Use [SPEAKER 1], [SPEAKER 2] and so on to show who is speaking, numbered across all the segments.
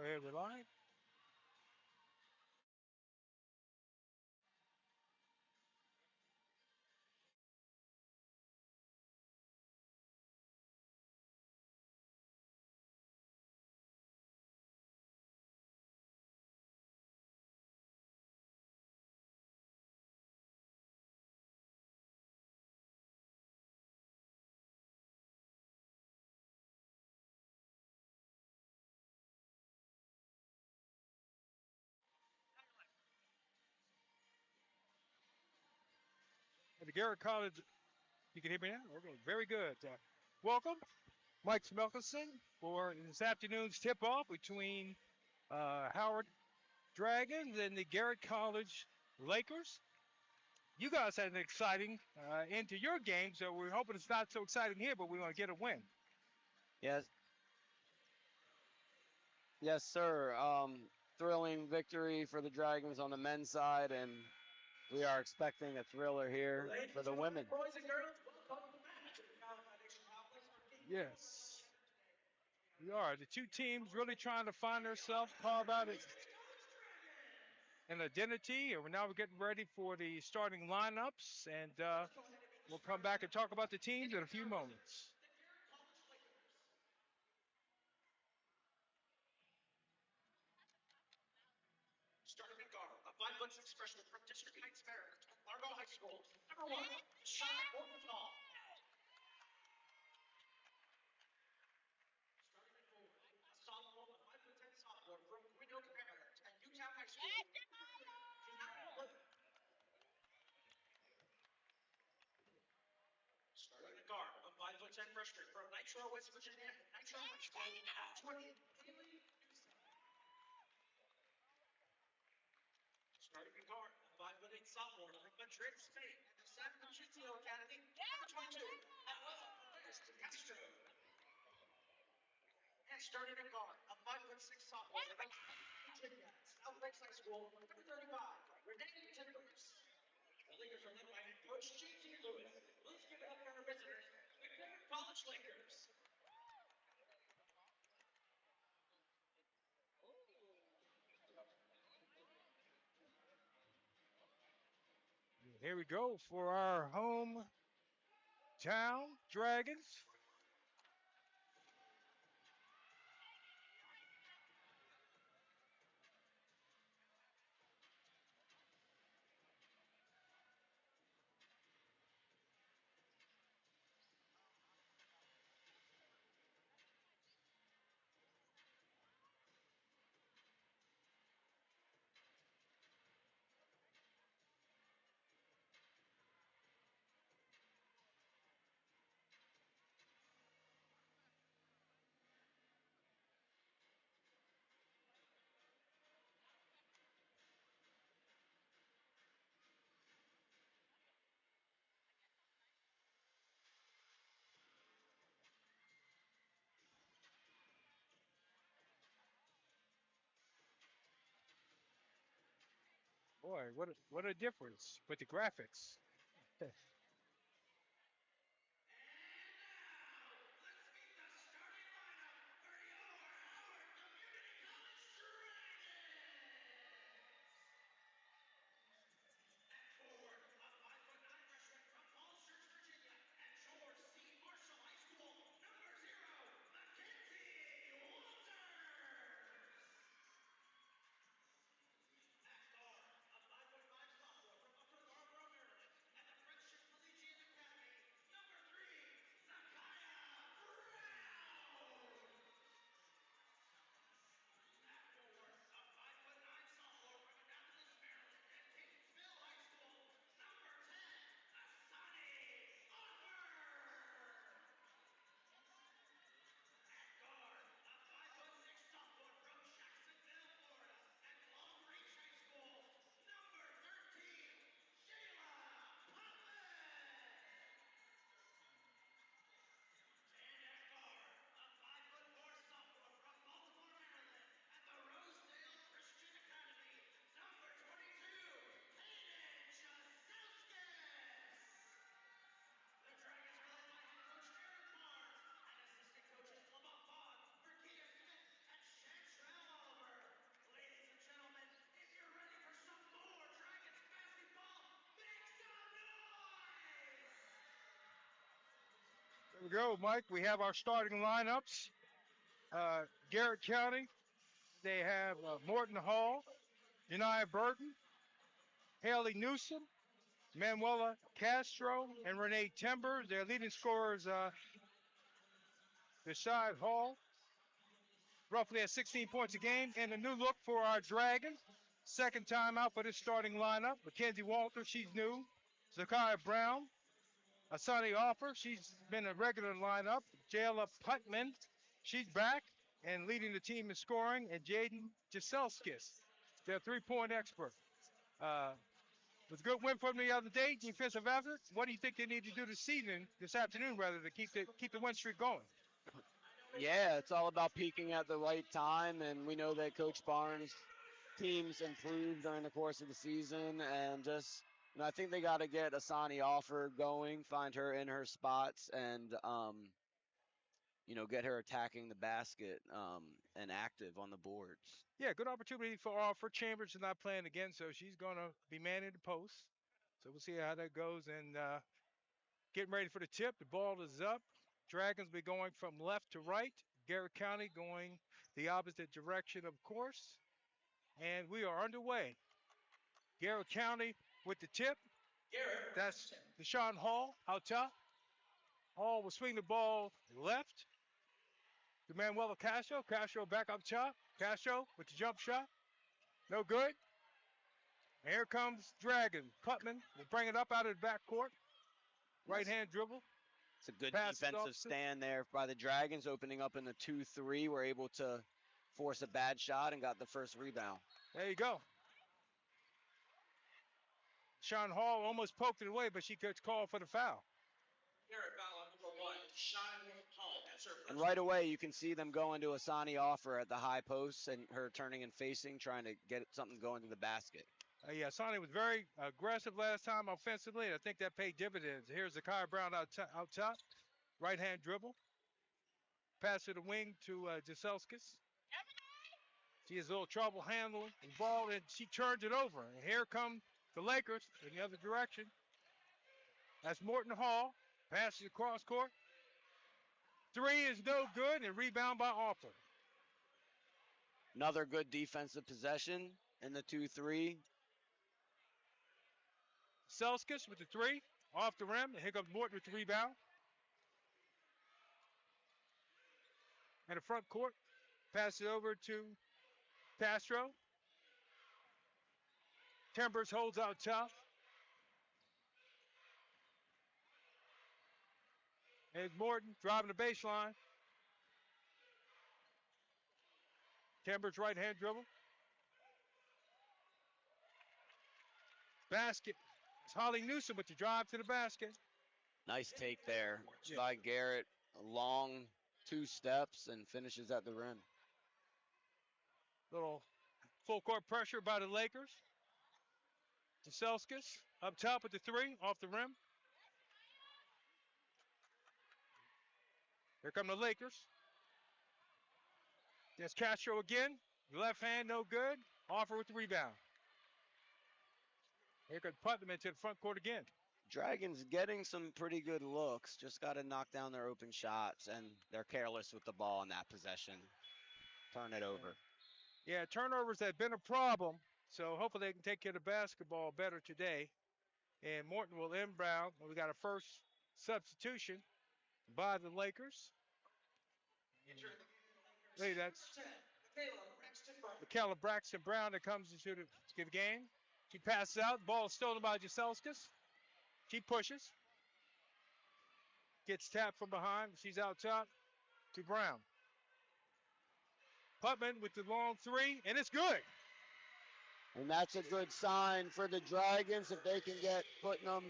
[SPEAKER 1] Go ahead, Reliant. At the Garrett College, you can hear me now? Okay, very good. Welcome, Mike Smelkerson, for this afternoon's tip-off between Howard Dragons and the Garrett College Lakers. You guys had an exciting end to your game, so we're hoping it's not so exciting here, but we want to get a win.
[SPEAKER 2] Yes, yes, sir. Thrilling victory for the Dragons on the men's side, and we are expecting a thriller here for the women.
[SPEAKER 1] Yes, we are. The two teams really trying to find themselves, carve out an identity, and now we're getting ready for the starting lineups, and we'll come back and talk about the teams in a few moments.
[SPEAKER 3] Starting at guard, a 5'6" freshman from District Heights, Maryland, Largo High School. Number 1, Sean Orbital. Starting at forward, a sophomore, a 5'10" sophomore from Queen Oak, Maryland, and Newtown High School. Starting at guard, a 5'10" freshman from Nitro, West Virginia, Nitro High School. 20, Haley Newsom. Starting at guard, a 5'8" sophomore from Madrid, Spain, and the San Patricio Academy. Number 22, Alonso Castro. And starting at guard, a 5'6" sophomore from Virginia, South Lakes High School. Number 35, Renee Timbers. The Lakers are led by head coach J.T. Lewis. Let's give it up for our visitors, the Garrett College Lakers.
[SPEAKER 1] Here we go for our hometown Dragons. Boy, what a difference with the graphics. we go, Mike. We have our starting lineups. Garrett County, they have Morton Hall, Janiah Burton, Haley Newsom, Manuela Castro, and Renee Timber. Their leading scorers, Rashad Hall, roughly at 16 points a game. And a new look for our Dragons. Second time out for this starting lineup. Mackenzie Walter, she's new. Zakiah Brown, Asani Offer, she's been a regular lineup. Jayla Putman, she's back and leading the team in scoring. And Jaden Jaselskis, their three-point expert. Uh, was a good win from the other day, defensive effort. What do you think they need to do this afternoon, rather, to keep the win streak going?
[SPEAKER 2] Yeah, it's all about peaking at the right time, and we know that Coach Barnes' teams improve during the course of the season, and just I think they got to get Asani Offer going, find her in her spots, and get her attacking the basket and active on the boards.
[SPEAKER 1] Yeah, good opportunity for Chambers is not playing again, so she's going to be manning the post. So we'll see how that goes. And getting ready for the tip. The ball is up. Dragons be going from left to right. Garrett County going the opposite direction, of course. And we are underway. Garrett County with the tip. That's Deshaun Hall out top. Hall will swing the ball left to Manuela Castro. Castro back up top. Castro with the jump shot. No good. And here comes Dragon. Putman will bring it up out of the backcourt. Right hand dribble.
[SPEAKER 2] It's a good
[SPEAKER 1] Pass
[SPEAKER 2] defensive stand there by the Dragons, opening up in the 2-3. We're able to force a bad shot and got the first rebound.
[SPEAKER 1] There you go. Sean Hall almost poked it away, but she gets called for the foul.
[SPEAKER 3] Garrett, foul on number 1, Sean Hall. That's her first.
[SPEAKER 2] And right away, you can see them going to Asani Offer at the high post and her turning and facing, trying to get something going to the basket.
[SPEAKER 1] Yeah, Sonny was very aggressive last time offensively, and I think that paid dividends. Here's Zakiah Brown out top. Right-hand dribble. Pass to the wing to Jaselskis. She has a little trouble handling the ball, and she turns it over. And here come the Lakers in the other direction. That's Morton Hall. Passes across court. Three is no good, and rebound by Offer.
[SPEAKER 2] Another good defensive possession in the 2-3.
[SPEAKER 1] Selskis with the three. Off the rim. And here comes Morton with the rebound. And the front court. Pass it over to Castro. Timbers holds out top. And Morton driving the baseline. Timbers right hand dribble. Basket. It's Holly Newsom with the drive to the basket.
[SPEAKER 2] Nice take there by Garrett. A long 2 steps and finishes at the rim.
[SPEAKER 1] Little full court pressure by the Lakers. Jaselskis up top with the three off the rim. Here come the Lakers. There's Castro again. Left hand, no good. Offer with the rebound. Here comes Putnam into the front court again.
[SPEAKER 2] Dragons getting some pretty good looks. Just got to knock down their open shots, and they're careless with the ball in that possession. Turn it over.
[SPEAKER 1] Yeah, turnovers have been a problem, so hopefully they can take care of the basketball better today. And Morton will inbound. We got a first substitution by the Lakers. Hey, that's Michaela Braxton Brown that comes into the game. She passes out. Ball is stolen by Jaselskis. She pushes. Gets tapped from behind. She's out top to Brown. Putman with the long three, and it's good.
[SPEAKER 2] And that's a good sign for the Dragons if they can get Putnam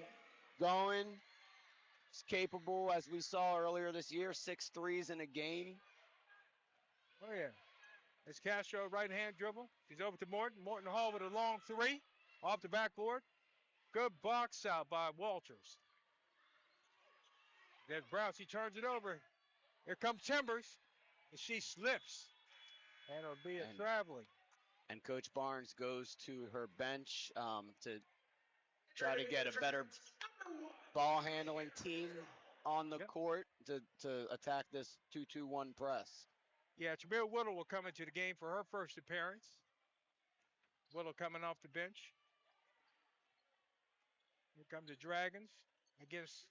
[SPEAKER 2] going. It's capable, as we saw earlier this year, 6 threes in a game.
[SPEAKER 1] Oh, yeah. It's Castro, right-hand dribble. She's over to Morton. Morton Hall with a long three off the backboard. Good box out by Walters. There's Brown. She turns it over. Here comes Timbers, and she slips. And it'll be a traveling.
[SPEAKER 2] And Coach Barnes goes to her bench to try to get a better ball handling team on the
[SPEAKER 1] Yep.
[SPEAKER 2] court to attack this 2-2-1 press.
[SPEAKER 1] Yeah, Jamil Whittle will come into the game for her first appearance. Whittle coming off the bench. Here comes the Dragons against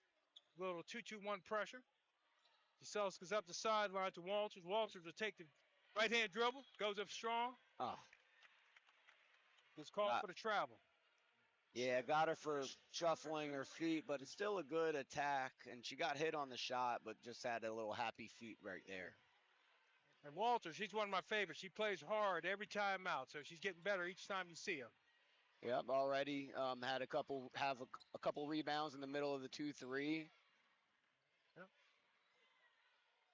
[SPEAKER 1] a little 2-2-1 pressure. Jaselska's up the sideline to Walters. Walters will take the right-hand dribble, goes up strong,
[SPEAKER 2] Oh,
[SPEAKER 1] gets called for the travel.
[SPEAKER 2] yeah, got her for shuffling her feet, but it's still a good attack. And she got hit on the shot, but just had a little happy feet right there.
[SPEAKER 1] And Walters, she's one of my favorites. She plays hard every time out, so she's getting better each time you see her.
[SPEAKER 2] Yep, already had a couple rebounds in the middle of the 2-3.
[SPEAKER 1] Yep.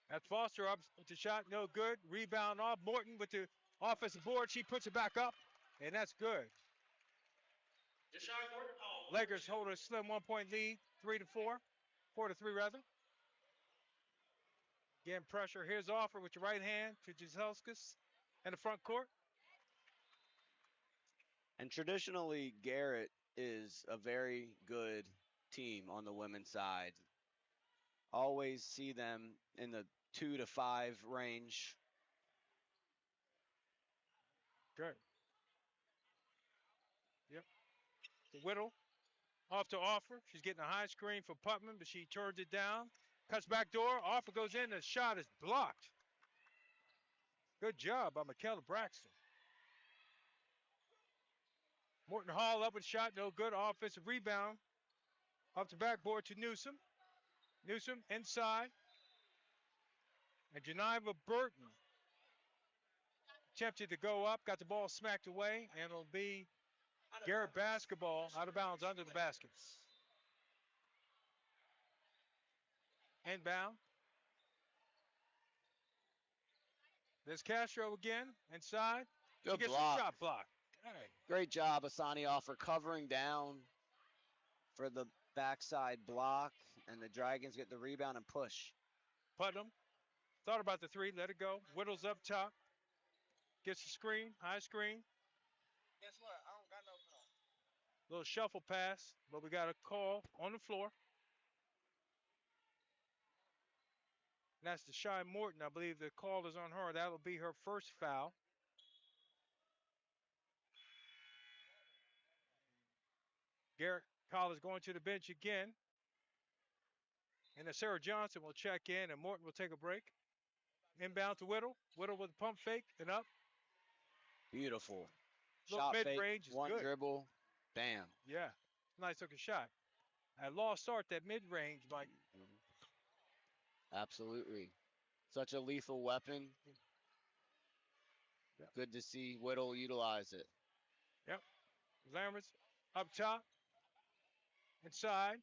[SPEAKER 1] That's Foster up with the shot, no good. Rebound off. Morton with the offensive board. She puts it back up, and that's good. Lakers hold a slim 1-point lead, 3-4, 4-3 rather. Again, pressure. Here's Offer with the right hand to Giselskas in the front court.
[SPEAKER 2] And traditionally, Garrett is a very good team on the women's side. Always see them in the 2 to 5 range.
[SPEAKER 1] Good. Yep. The Whittle off to Offer. She's getting a high screen for Putman, but she turns it down. Cuts back door. Offer goes in. The shot is blocked. Good job by Michaela Braxton. Morton Hall up with shot. No good. Offensive rebound. Up the backboard to Newsom. Newsom inside. And Geneva Burton attempted to go up. Got the ball smacked away. And it'll be Garrett basketball out of bounds under the basket. Inbound. There's Castro again inside. She
[SPEAKER 2] Good
[SPEAKER 1] gets
[SPEAKER 2] block.
[SPEAKER 1] her shot blocked. Hey.
[SPEAKER 2] Great job, Asani Offer, covering down for the backside block, and the Dragons get the rebound and push.
[SPEAKER 1] Putnam thought about the three, let it go. Whittles up top. Gets the screen, high screen.
[SPEAKER 3] Guess what? I don't got no call.
[SPEAKER 1] Little shuffle pass, but we got a call on the floor. And that's Deshaun Morton. I believe the call is on her. That'll be her first foul. Garrett Collins going to the bench again. And then Sarah Johnson will check in, and Morton will take a break. Inbound to Whittle. Whittle with a pump fake and up.
[SPEAKER 2] Beautiful.
[SPEAKER 1] Little
[SPEAKER 2] Shot fake,
[SPEAKER 1] mid-range is
[SPEAKER 2] one
[SPEAKER 1] good.
[SPEAKER 2] dribble, bam.
[SPEAKER 1] Yeah, nice looking shot. A lost start, that mid-range, Mike.
[SPEAKER 2] Absolutely. Such a lethal weapon.
[SPEAKER 1] Yep.
[SPEAKER 2] Good to see Whittle utilize it.
[SPEAKER 1] Yep. Lammers up top. Inside.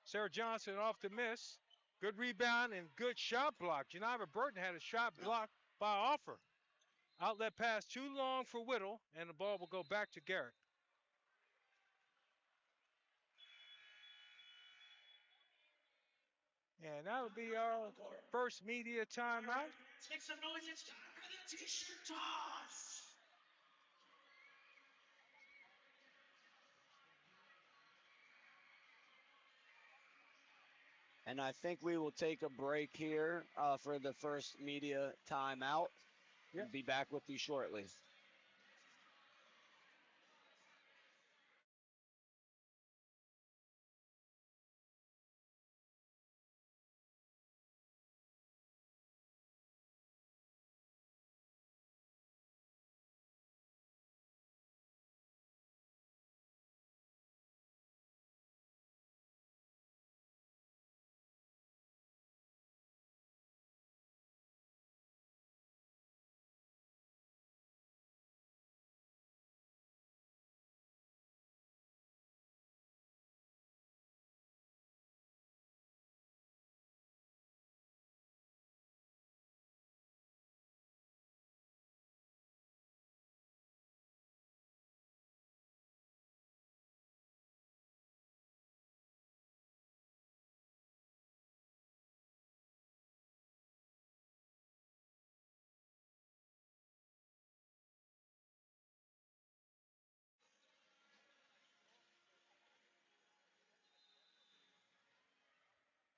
[SPEAKER 1] Sarah Johnson off the miss. Good rebound and good shot block. Geneva Burton had a shot blocked by Offer. Outlet pass too long for Whittle, and the ball will go back to Garrett. And that'll be our first media timeout.
[SPEAKER 3] Make some noise. It's time for the t-shirt toss.
[SPEAKER 2] And I think we will take a break here for the first media timeout.
[SPEAKER 1] Yep.
[SPEAKER 2] We'll be back with you shortly.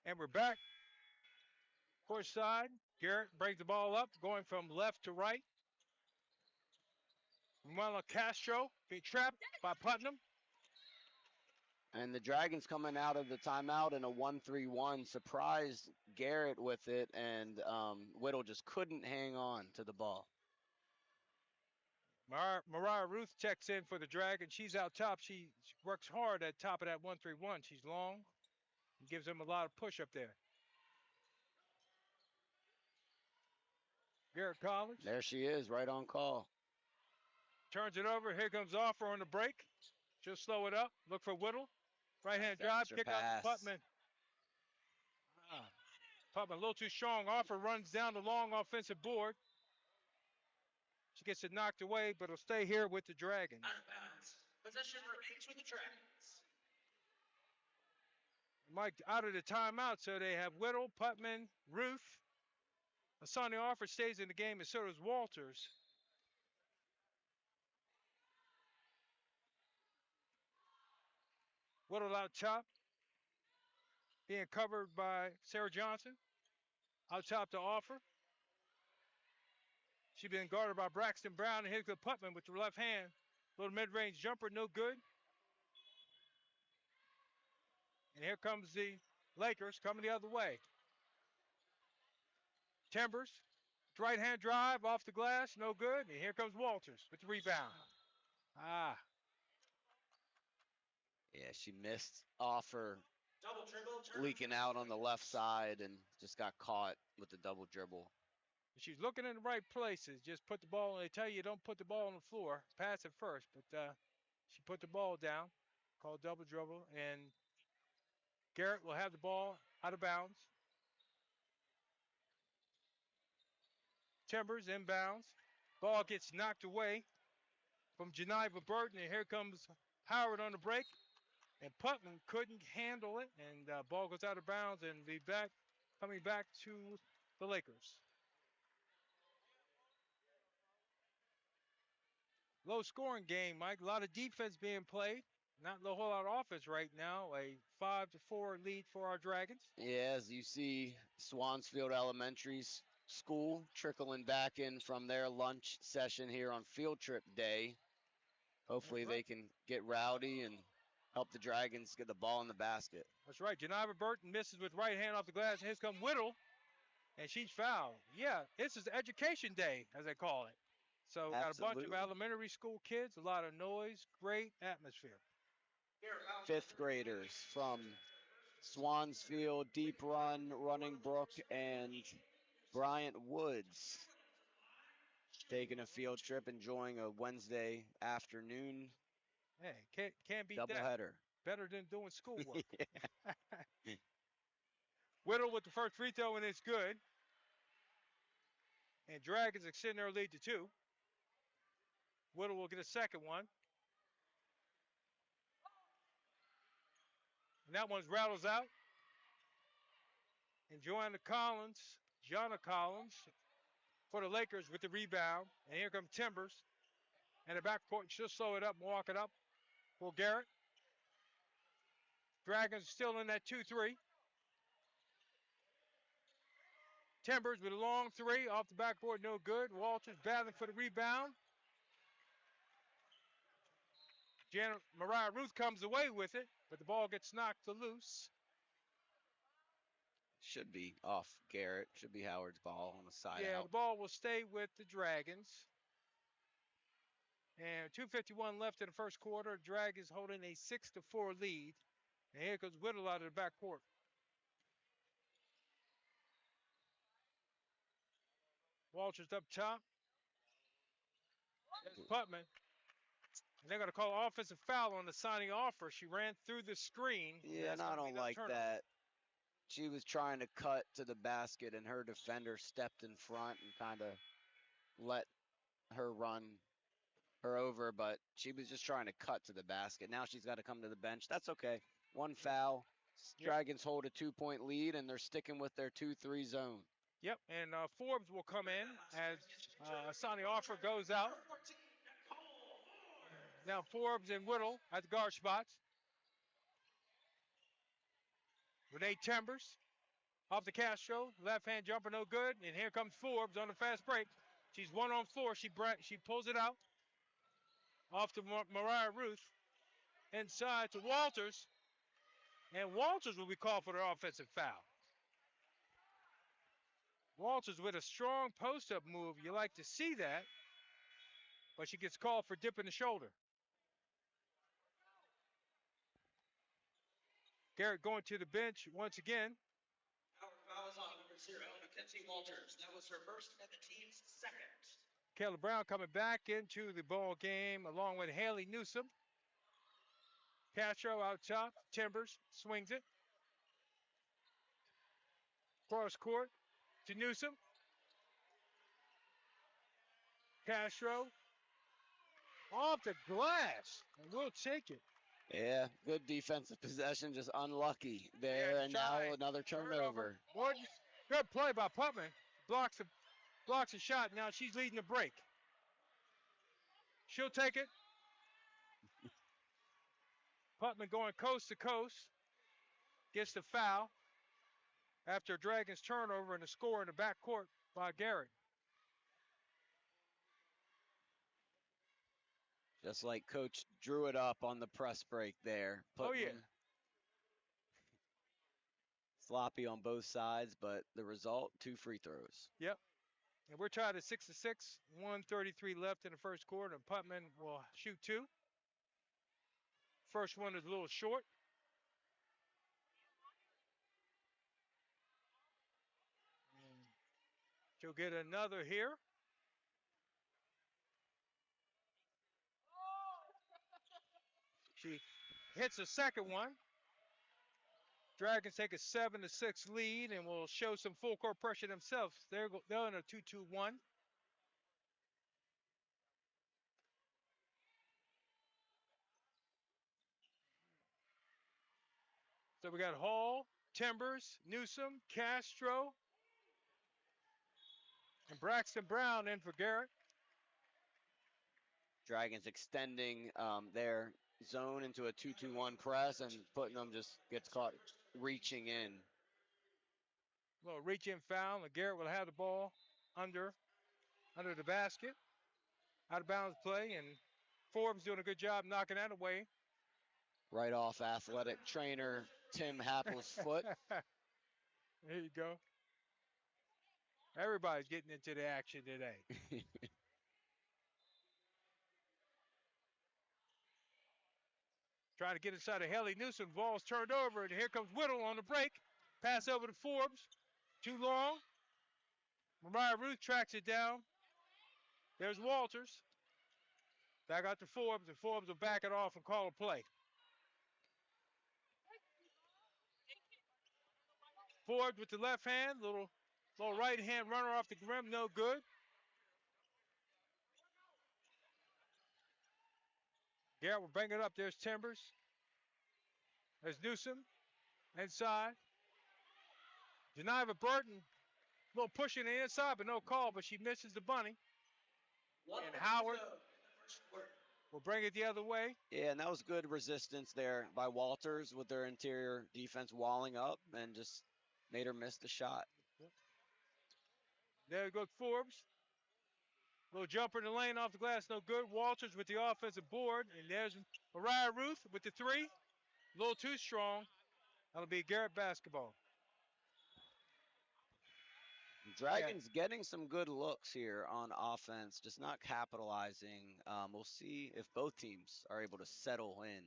[SPEAKER 1] And we're back. Court side. Garrett brings the ball up, going from left to right. Manuel Castro being trapped by Putnam.
[SPEAKER 2] And the Dragons coming out of the timeout in a 1-3-1 surprised Garrett with it, and Whittle just couldn't hang on to the ball.
[SPEAKER 1] Mariah Ruth checks in for the Dragons. She's out top. She works hard at top of that 1-3-1. She's long. Gives them a lot of push up there. Garrett Collins.
[SPEAKER 2] There she is, right on call.
[SPEAKER 1] Turns it over. Here comes Offer on the break. She'll slow it up. Look for Whittle. Right hand drive. Kick out to Putman. Putman a little too strong. Offer runs down the long offensive board. She gets it knocked away, but will stay here with the Dragons.
[SPEAKER 3] Out of bounds. Possession remains with the Dragons.
[SPEAKER 1] Mike out of the timeout, so they have Whittle, Putman, Ruth. Asani Offer stays in the game, and so does Walters. Whittle out top, being covered by Sarah Johnson. Out top to Offer. She's been guarded by Braxton Brown, and here's the Putman with the left hand. Little mid-range jumper, no good. And here comes the Lakers coming the other way. Timbers, right hand drive off the glass, no good. And here comes Walters with the rebound.
[SPEAKER 2] Yeah, she missed Offer
[SPEAKER 3] Double dribble.
[SPEAKER 2] leaking out on the left side and just got caught with the double dribble.
[SPEAKER 1] She's looking in the right places. Just put the ball, and they tell you don't put the ball on the floor. Pass it first. But she put the ball down, called double dribble, and Garrett will have the ball out of bounds. Timbers inbounds. Ball gets knocked away from Janiva Burton, and here comes Howard on the break. And Putman couldn't handle it, and ball goes out of bounds and be back, coming back to the Lakers. Low scoring game, Mike. A lot of defense being played. Not a whole lot of offense right now. A 5-4 lead for our Dragons.
[SPEAKER 2] Yeah, as you see Swansfield Elementary School trickling back in from their lunch session here on field trip day. Hopefully they can get rowdy and help the Dragons get the ball in the basket.
[SPEAKER 1] That's right. Janiva Burton misses with right hand off the glass. And here's come Whittle, and she's fouled. Yeah, this is education day, as they call it. So got a bunch of elementary school kids, a lot of noise, great atmosphere.
[SPEAKER 2] Fifth graders from Swansfield, Deep Run, Running Brook, and Bryant Woods taking a field trip, enjoying a Wednesday afternoon
[SPEAKER 1] Hey, can't beat
[SPEAKER 2] doubleheader.
[SPEAKER 1] That. Better than doing schoolwork. Whittle with the first free throw, and it's good. And Dragons extend their lead to 2. Whittle will get a second one. And that one rattles out. And Gianna Collins for the Lakers with the rebound. And here comes Timbers. And the backcourt, she'll slow it up and walk it up for Garrett. Dragons still in that 2-3. Timbers with a long 3 off the backboard, no good. Walters battling for the rebound. Mariah Ruth comes away with it, but the ball gets knocked loose.
[SPEAKER 2] Should be off Garrett. Should be Howard's ball on the side.
[SPEAKER 1] Yeah,
[SPEAKER 2] out.
[SPEAKER 1] The ball will stay with the Dragons. And 2:51 left in the first quarter. Dragons holding a 6-4 lead. And here goes Whittle out of the backcourt. Walters up top. There's Putman. And they're going to call offensive foul on the signing Offer. She ran through the screen.
[SPEAKER 2] Yeah, and I don't like that. She was trying to cut to the basket, and her defender stepped in front and kind of let her run her over, but she was just trying to cut to the basket. Now she's got to come to the bench. That's okay. One foul. Dragons hold a 2-point lead, and they're sticking with their 2-3 zone.
[SPEAKER 1] Yep, and Forbes will come in as Asani Offer goes out. Now Forbes and Whittle at the guard spots. Renee Timbers Off the Castro, left hand jumper no good, and here comes Forbes on the fast break. She's 1-on-4. She pulls it out off to Mariah Ruth, inside to Walters, and Walters will be called for the offensive foul. Walters with a strong post-up move. You like to see that, but she gets called for dipping the shoulder. Garrett going to the bench once again.
[SPEAKER 3] Howard fouls on number 0, Mackenzie Walters. That was her first and the team's second.
[SPEAKER 1] Kayla Brown coming back into the ball game along with Haley Newsom. Castro out top. Timbers swings it. Cross court to Newsom. Castro off the glass, and we'll take it.
[SPEAKER 2] Yeah, good defensive possession, just unlucky there, and now another turnover.
[SPEAKER 1] Good play by Putman. Blocks a shot. Now she's leading the break. She'll take it. Putman going coast to coast. Gets the foul after Dragons turnover and a score in the backcourt by Garrett.
[SPEAKER 2] Just like Coach drew it up on the press break there.
[SPEAKER 1] Oh, yeah.
[SPEAKER 2] Sloppy on both sides, but the result, 2 free throws.
[SPEAKER 1] Yep. And we're tied at 6-6. 1:33 left in the first quarter, and Putman will shoot 2. First one is a little short. And she'll get another here. She hits a second one. Dragons take a 7-6 lead and will show some full court pressure themselves. They're in a 2-2-1. So we got Hall, Timbers, Newsom, Castro, and Braxton Brown in for Garrett.
[SPEAKER 2] Dragons extending their zone into a 2-2-1 press, and Putnam just gets caught reaching in.
[SPEAKER 1] A little reach in foul, and Garrett will have the ball under the basket. Out of bounds play, and Forbes doing a good job knocking that away.
[SPEAKER 2] Right off athletic trainer Tim Happel's foot.
[SPEAKER 1] There you go. Everybody's getting into the action today. Trying to get inside of Haley Newsom. Ball's turned over, and here comes Whittle on the break. Pass over to Forbes. Too long. Mariah Ruth tracks it down. There's Walters. Back out to Forbes, and Forbes will back it off and call a play. Forbes with the left hand, little right hand runner off the rim, no good. Garrett will bring it up. There's Timbers. There's Newsom inside. Geneva Burton, a little pushing the inside, but no call, but she misses the bunny. And Howard will bring it the other way.
[SPEAKER 2] Yeah, and that was good resistance there by Walters with their interior defense walling up and just made her miss the shot.
[SPEAKER 1] There goes Forbes. Little jumper in the lane off the glass, no good. Walters with the offensive board. And there's Mariah Ruth with the 3. A little too strong. That'll be Garrett basketball.
[SPEAKER 2] Dragons getting some good looks here on offense, just not capitalizing. We'll see if both teams are able to settle in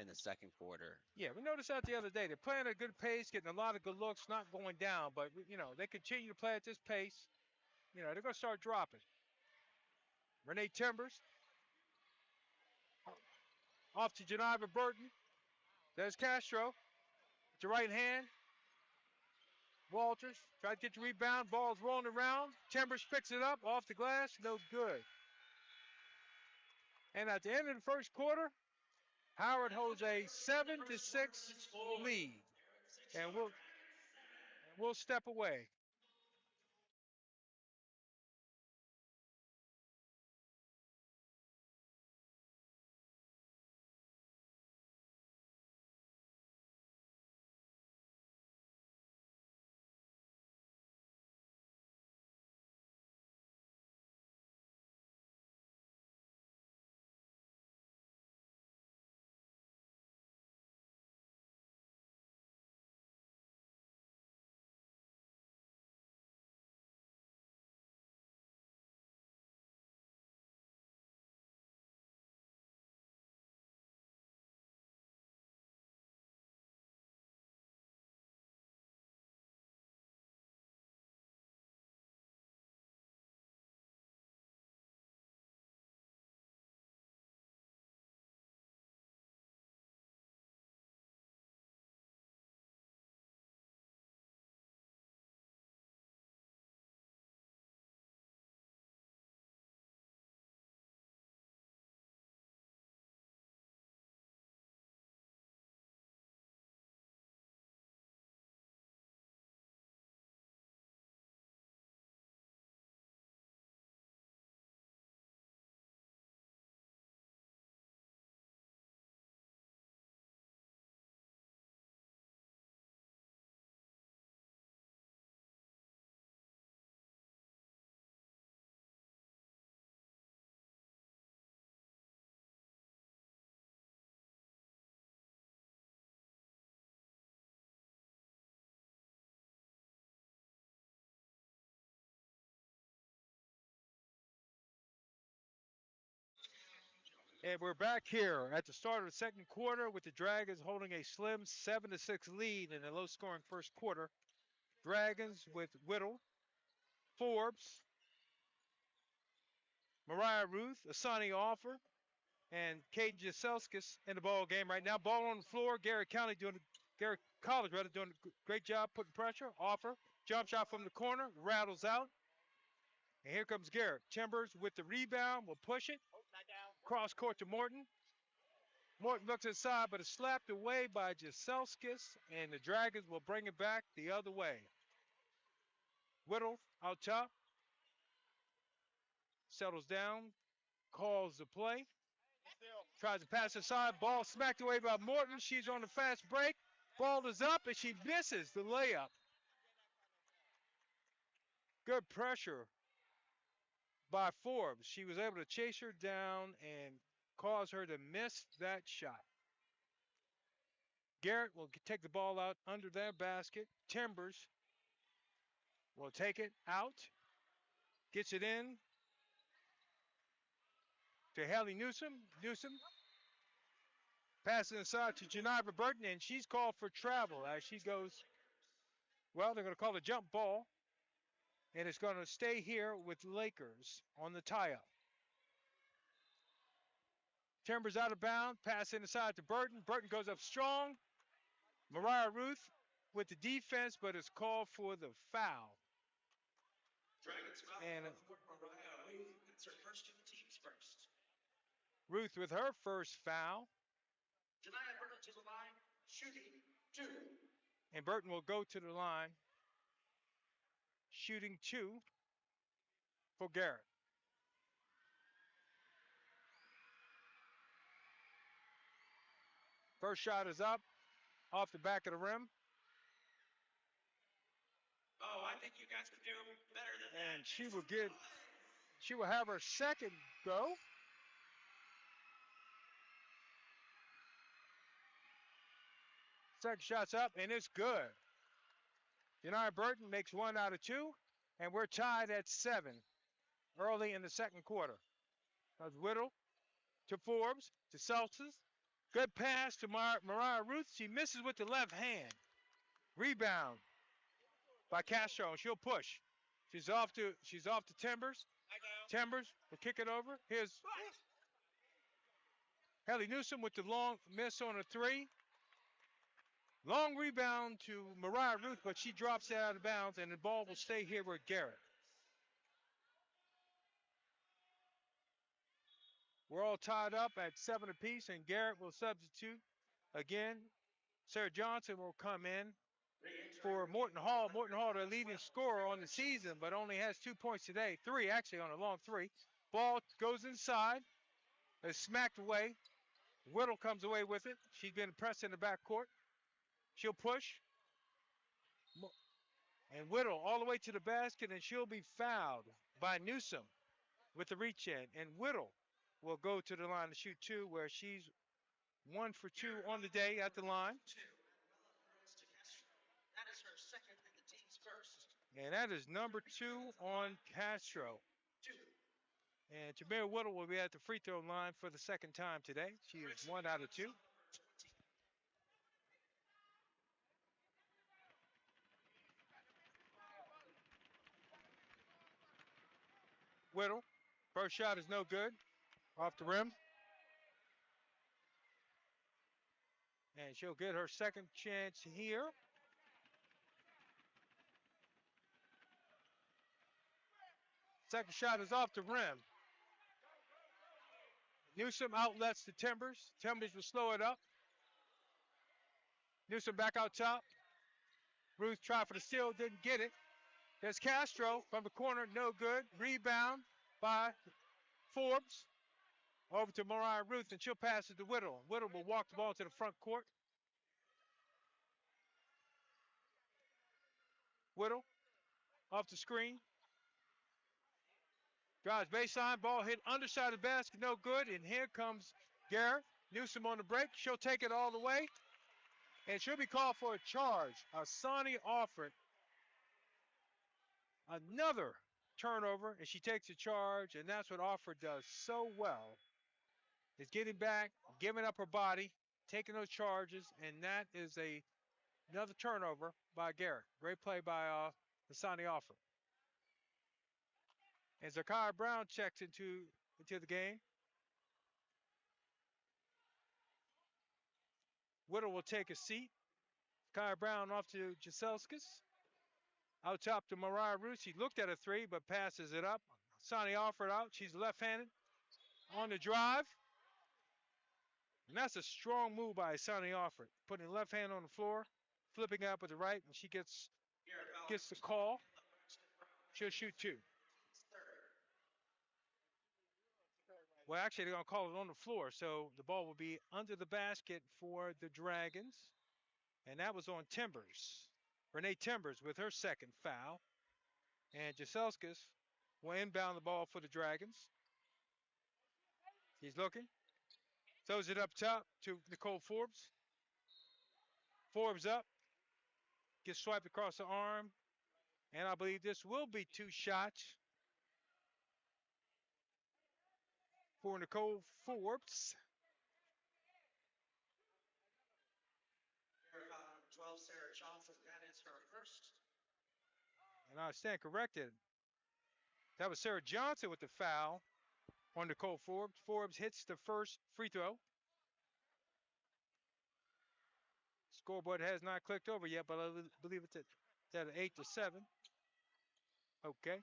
[SPEAKER 2] the second quarter.
[SPEAKER 1] Yeah, we noticed that the other day. They're playing at a good pace, getting a lot of good looks, not going down. But, they continue to play at this pace. They're going to start dropping. Renee Timbers. Off to Geneva Burton. There's Castro. With the right hand. Walters tries to get the rebound. Ball's rolling around. Timbers picks it up off the glass. No good. And at the end of the first quarter, Howard holds a 7-6 lead. And we'll step away. And we're back here at the start of the second quarter with the Dragons holding a slim 7-6 lead in a low-scoring first quarter. Dragons with Whittle, Forbes, Mariah Ruth, Asani Offer, and Caden Jaselskis in the ball game right now. Ball on the floor. Garrett College doing a great job putting pressure. Offer, jump shot from the corner, rattles out. And here comes Garrett. Timbers with the rebound, will push it. Cross court to Morton. Morton looks inside, but is slapped away by Jaselskis, and the Dragons will bring it back the other way. Whittle out top, settles down, calls the play, tries to pass inside, ball smacked away by Morton. She's on the fast break. Ball is up, and she misses the layup. Good pressure by Forbes. She was able to chase her down and cause her to miss that shot. Garrett will take the ball out under their basket. Timbers will take it out, gets it in to Hallie Newsom. Newsom passes inside to Geneva Burton, and she's called for travel as she goes. Well, they're going to call a jump ball, and it's going to stay here with Lakers on the tie-up. Timbers out of bounds, pass inside to Burton. Burton goes up strong. Mariah Ruth with the defense, but it's called for the foul.
[SPEAKER 3] Dragons foul.
[SPEAKER 1] And
[SPEAKER 3] Mariah, it's her first two teams first.
[SPEAKER 1] Ruth with her first foul.
[SPEAKER 3] Janiyah Burton to the line, shooting 2.
[SPEAKER 1] And Burton will go to the line, shooting 2 for Garrett. First shot is up, off the back of the rim.
[SPEAKER 3] Oh, I think you guys can do better than that.
[SPEAKER 1] And she will have her second go. Second shot's up, and it's good. Janiyah Burton makes 1 out of 2, and we're tied at 7 early in the second quarter. That's Whittle to Forbes, to Celsius. Good pass to Mariah Ruth. She misses with the left hand. Rebound by Castro. She'll push. She's off to Timbers. Timbers will kick it over. Here's Hallie Newsom with the long miss on a 3. Long rebound to Mariah Ruth, but she drops it out of bounds, and the ball will stay here with Garrett. We're all tied up at 7 apiece, and Garrett will substitute again. Sarah Johnson will come in for Morton Hall. Morton Hall, the leading scorer on the season, but only has 2 points today. 3, actually, on a long 3. Ball goes inside. It's smacked away. Whittle comes away with it. She's been pressed in the backcourt. She'll push. And Whittle all the way to the basket, and she'll be fouled by Newsom with the reach in. And Whittle will go to the line to shoot 2, where she's 1 for 2 on the day at the line.
[SPEAKER 3] That is her second and the team's first.
[SPEAKER 1] And that is number 2 on Castro.
[SPEAKER 3] 2.
[SPEAKER 1] And Jamira Whittle will be at the free throw line for the second time today. She is 1 out of 2. Whittle, first shot is no good. Off the rim. And she'll get her second chance here. Second shot is off the rim. Newsom outlets the Timbers. Timbers will slow it up. Newsom back out top. Ruth tried for the steal, didn't get it. There's Castro from the corner, no good. Rebound by Forbes. Over to Mariah Ruth, and she'll pass it to Whittle. Whittle will walk the ball to the front court. Whittle off the screen. Drives baseline, ball hit underside of the basket, no good. And here comes Garrett. Newsom on the break. She'll take it all the way. And she'll be called for a charge. Asani offered another turnover, and she takes a charge, and that's what Offer does so well. is getting back, giving up her body, taking those charges, and that is another turnover by Garrett. Great play by Hassani Offer. And Zakiah Brown checks into the game. Whittle will take a seat. Zakiah Brown off to Jaselskis. Out top to Mariah Ruth. She looked at a three, but passes it up. Hassani Offer out. She's left-handed on the drive. And that's a strong move by Hassani Offer. Putting the left hand on the floor, flipping out with the right, and she gets the call. She'll shoot two. Well, actually, they're going to call it on the floor, so the ball will be under the basket for the Dragons. And that was on Timbers. Renee Timbers with her second foul. And Jaselskis will inbound the ball for the Dragons. He's looking. Throws it up top to Nicole Forbes. Forbes up. Gets swiped across the arm. And I believe this will be two shots for Nicole Forbes.
[SPEAKER 3] 12, Sarah Johnson. That is her first.
[SPEAKER 1] And I stand corrected. That was Sarah Johnson with the foul on Nicole Forbes. Forbes hits the first free throw. Scoreboard has not clicked over yet, but I believe it's at 8-7. Okay.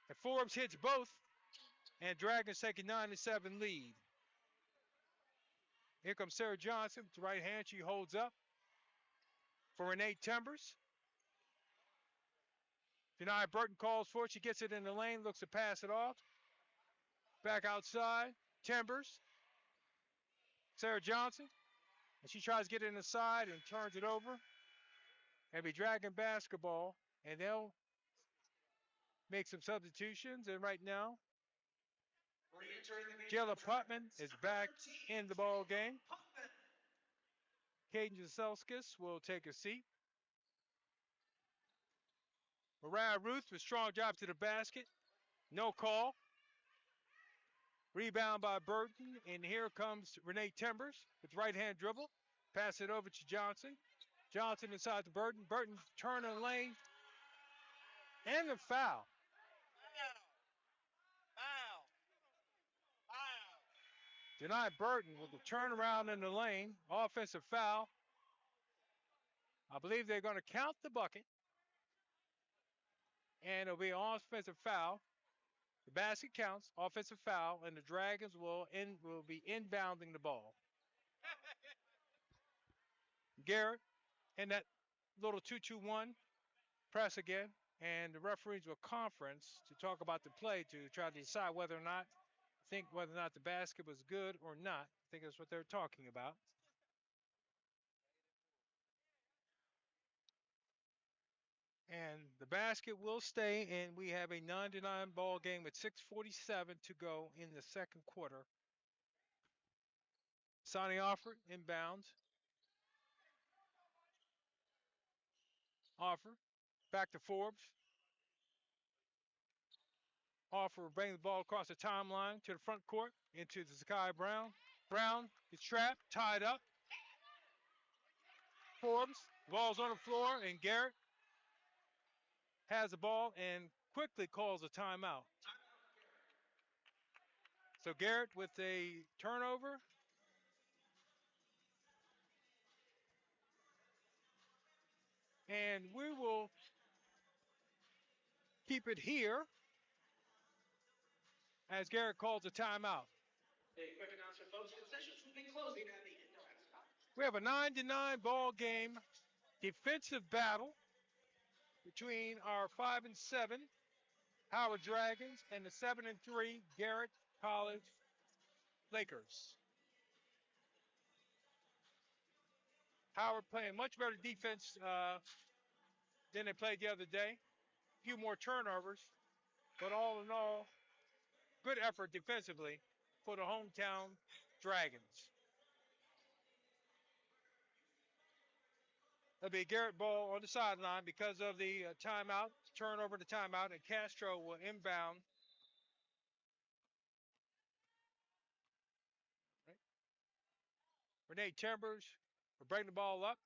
[SPEAKER 1] And Forbes hits both, and Dragons take a 9-7 lead. Here comes Sarah Johnson with the right hand. She holds up for Renee Timbers. Janiyah Burton calls for it. She gets it in the lane, looks to pass it off. Back outside. Timbers. Sarah Johnson. And she tries to get it inside and turns it over. And be Dragon basketball. And they'll make some substitutions. And right now, Jayla Putman is back in the ball game. Caden Jaselskis will take a seat. Mariah Ruth with strong drive to the basket. No call. Rebound by Burton. And here comes Renee Timbers with right hand dribble. Pass it over to Johnson. Johnson inside to Burton. Burton turning lane. And the foul. Janiyah Burton with the turnaround in the lane. Offensive foul. I believe they're going to count the bucket. And it'll be an offensive foul. The basket counts, offensive foul, and the Dragons will be inbounding the ball. Garrett in that little 2-2-1 press again, and the referees will conference to talk about the play to try to decide whether or not the basket was good or not. I think that's what they're talking about. And the basket will stay, and we have a 9-9 ball game with 6:47 to go in the second quarter. Sonny Offer inbounds. Offer back to Forbes. Offer bring the ball across the timeline to the front court into the Zakiah Brown. Brown is trapped, tied up. Forbes, ball's on the floor, and Garrett has the ball and quickly calls a timeout. So Garrett with a turnover. And we will keep it here as Garrett calls a timeout.
[SPEAKER 3] A quick announcement, folks. Concessions will be closing at the end of stop.
[SPEAKER 1] We have a 9-9 ball game. Defensive battle between our 5-7 Howard Dragons and the 7-3 Garrett College Lakers. Howard playing much better defense than they played the other day. A few more turnovers, but all in all, good effort defensively for the hometown Dragons. There'll be a Garrett ball on the sideline because of the timeout, turnover to timeout, and Castro will inbound. Right. Renee Timbers will bring the ball up.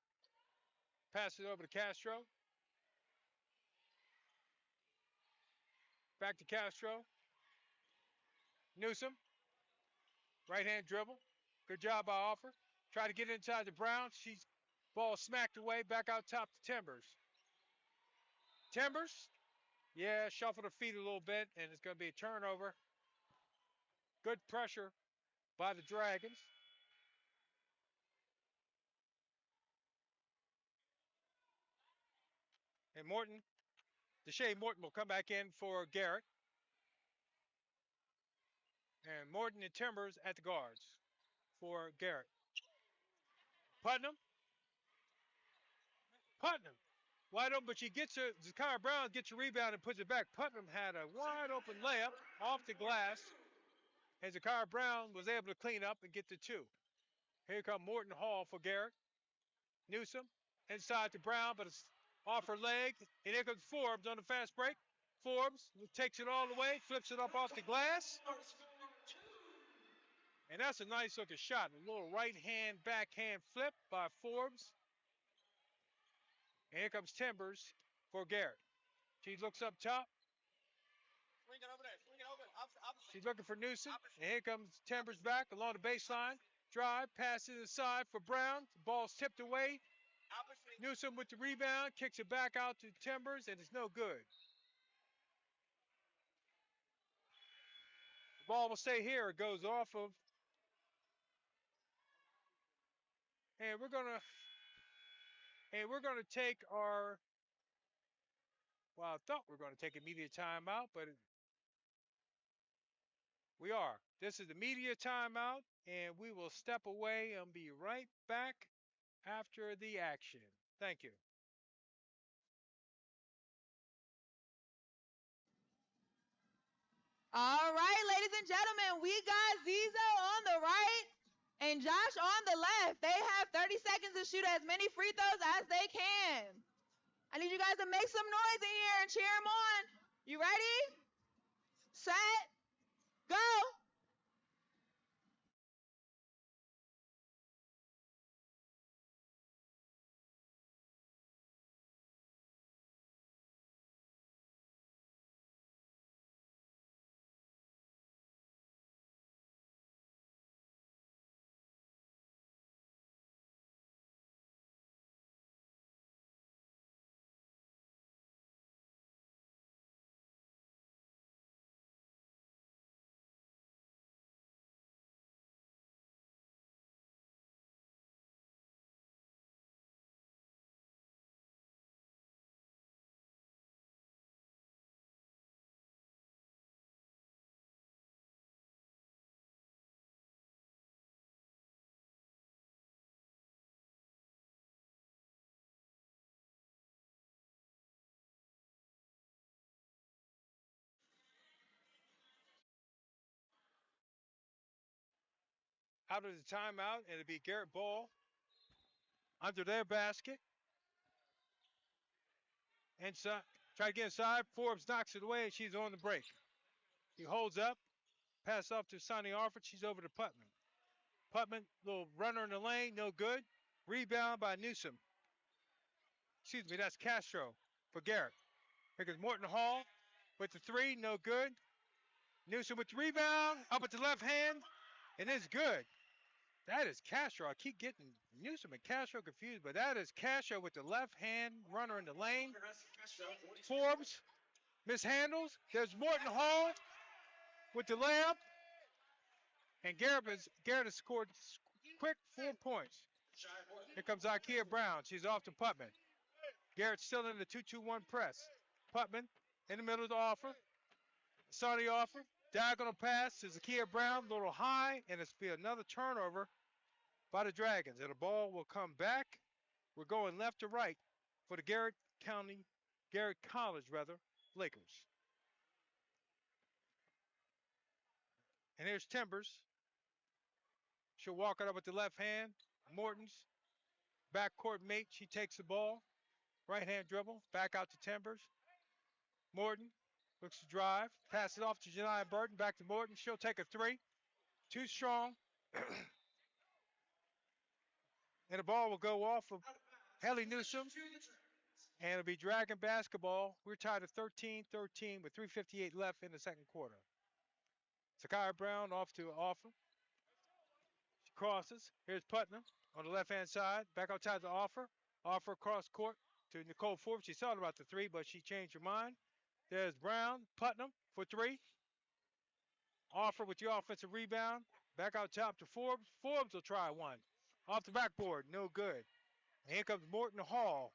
[SPEAKER 1] Pass it over to Castro. Back to Castro. Newsom. Right hand dribble. Good job by Offer. Try to get inside the Browns. She's ball smacked away. Back out top to Timbers. Timbers. Yeah, shuffled her feet a little bit, and it's going to be a turnover. Good pressure by the Dragons. And Morton, Deshae Morton will come back in for Garrett. And Morton and Timbers at the guards for Garrett. Putnam. Putnam. Wide open, but she gets it. Zakira Brown gets a rebound and puts it back. Putnam had a wide open layup off the glass. And Zakira Brown was able to clean up and get the two. Here comes Morton Hall for Garrett. Newsom inside to Brown, but it's off her leg. And here comes Forbes on the fast break. Forbes takes it all the way, flips it up off the glass. And that's a nice looking shot. A little right hand, backhand flip by Forbes. And here comes Timbers for Garrett. She looks up top. She's looking for Newsom. And here comes Timbers back along the baseline. Drive, passes inside for Brown. The ball's tipped away. Newsom with the rebound, kicks it back out to Timbers, and it's no good. The ball will stay here. It goes off of. And we're gonna take our. Well, I thought we were going to take a media timeout, but we are. This is the media timeout, and we will step away and be right back after the action. Thank you.
[SPEAKER 4] All right, ladies and gentlemen, we got Zizo on the right and Josh on the left. They have 30 seconds to shoot as many free throws as they can. I need you guys to make some noise in here and cheer them on. You ready? Set, go.
[SPEAKER 1] Out of the timeout, and it'll be Garrett Ball under their basket. Inside, try to get inside. Forbes knocks it away, and she's on the break. He holds up, pass off to Sonny Alford. She's over to Putman. Putman, little runner in the lane, no good. Rebound by Newsom. Excuse me, that's Castro for Garrett. Here goes Morton Hall with the three, no good. Newsom with the rebound, up at the left hand, and it's good. That is Castro. I keep getting Newsom and Castro confused, but that is Castro with the left hand runner in the lane. Forbes mishandles. There's Morton Hall with the layup. And Garrett has scored quick 4 points. Here comes Ikea Brown. She's off to Putman. Garrett's still in the 2-2-1 press. Putman in the middle of the offer. Sonny Offer. Diagonal pass to Zakia Brown. A little high, and it's be another turnover by the Dragons. And the ball will come back. We're going left to right for the Garrett College, Lakers. And here's Timbers. She'll walk it up with the left hand. Morton's backcourt mate. She takes the ball. Right hand dribble. Back out to Timbers. Morton looks to drive. Pass it off to Janiyah Burton. Back to Morton. She'll take a three. Too strong. And the ball will go off of Haley Newsom, and it'll be Dragon basketball. We're tied at 13-13 with 3:58 left in the second quarter. Sakai Brown off to Offer. She crosses. Here's Putnam on the left-hand side. Back outside to Offer. Offer across court to Nicole Forbes. She thought about the three, but she changed her mind. There's Brown. Putnam for three. Offer with the offensive rebound. Back out top to Forbes. Forbes will try one. Off the backboard. No good. And here comes Morton Hall.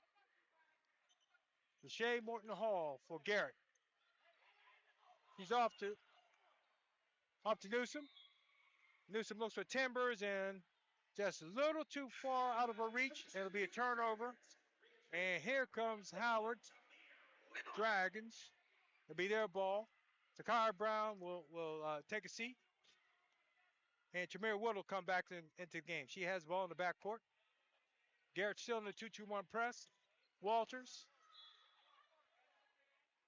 [SPEAKER 1] Shea Morton Hall for Garrett. He's off to Newsom. Newsom looks for Timbers and just a little too far out of her reach. It'll be a turnover. And here comes Howard Dragons. It'll be their ball. Takara Brown will take a seat. And Jameer Wood will come back into the game. She has the ball in the backcourt. Garrett still in the 2-2-1 press. Walters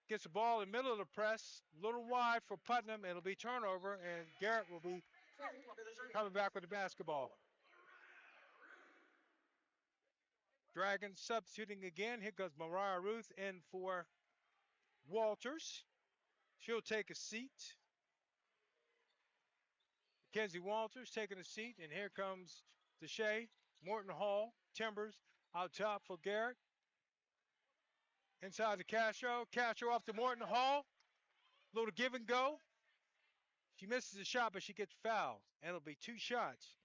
[SPEAKER 1] gets the ball in the middle of the press. A little wide for Putnam. It'll be turnover. And Garrett will be coming back with the basketball. Dragons substituting again. Here goes Mariah Ruth in for Walters. She'll take a seat. Mackenzie Walters taking a seat. And here comes Deshae. Morton Hall. Timbers out top for Garrett. Inside to Castro. Castro off to Morton Hall. Little give and go. She misses the shot, but she gets fouled. And it'll be two shots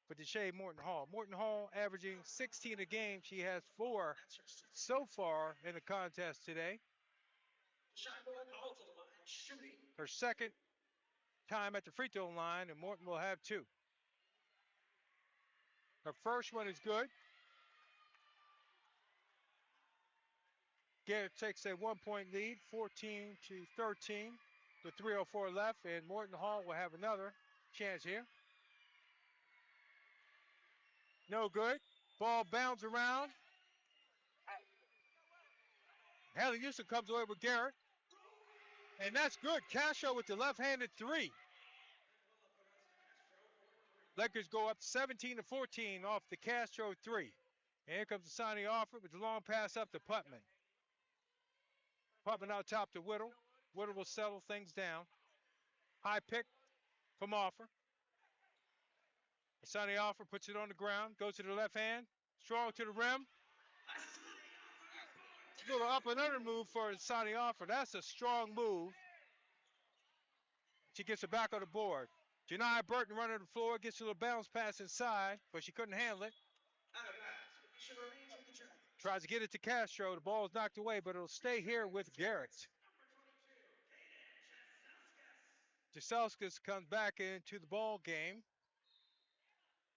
[SPEAKER 1] for Deshae Morton Hall. Morton Hall averaging 16 a game. She has 4 so far in the contest today. Her second time at the free throw line, and Morton will have 2. Her first one is good. Garrett takes a 1-point lead, 14-13, with 3:04 left, and Morton Hall will have another chance here. No good. Ball bounds around. Haley Houston comes away with Garrett. And that's good. Castro with the left-handed 3. Lakers go up 17-14 off the Castro 3. And here comes the Asani Offer with the long pass up to Putman. Putman out top to Whittle. Whittle will settle things down. High pick from Offer. Asani Offer puts it on the ground. Goes to the left hand. Strong to the rim. A little up and under move for Asani Offer. That's a strong move. She gets it back on the board. Janiyah Burton running the floor. Gets a little bounce pass inside, but she couldn't handle it. Tries to get it to Castro. The ball is knocked away, but it'll stay here with Garrett. Jaselskis comes back into the ball game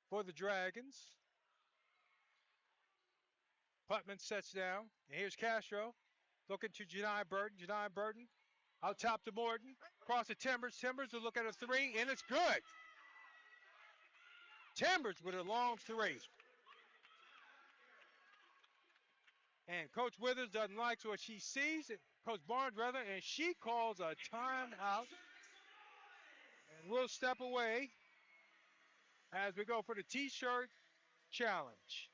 [SPEAKER 1] for the Dragons. Putman sets down. And here's Castro looking to Janiyah Burton. Janiyah Burton out top to Morton. Across the Timbers. Timbers will look at a 3, and it's good. Timbers with a long 3. And Coach Withers doesn't like what she sees. Coach Barnes, rather, and she calls a timeout. And we'll step away as we go for the T-shirt challenge.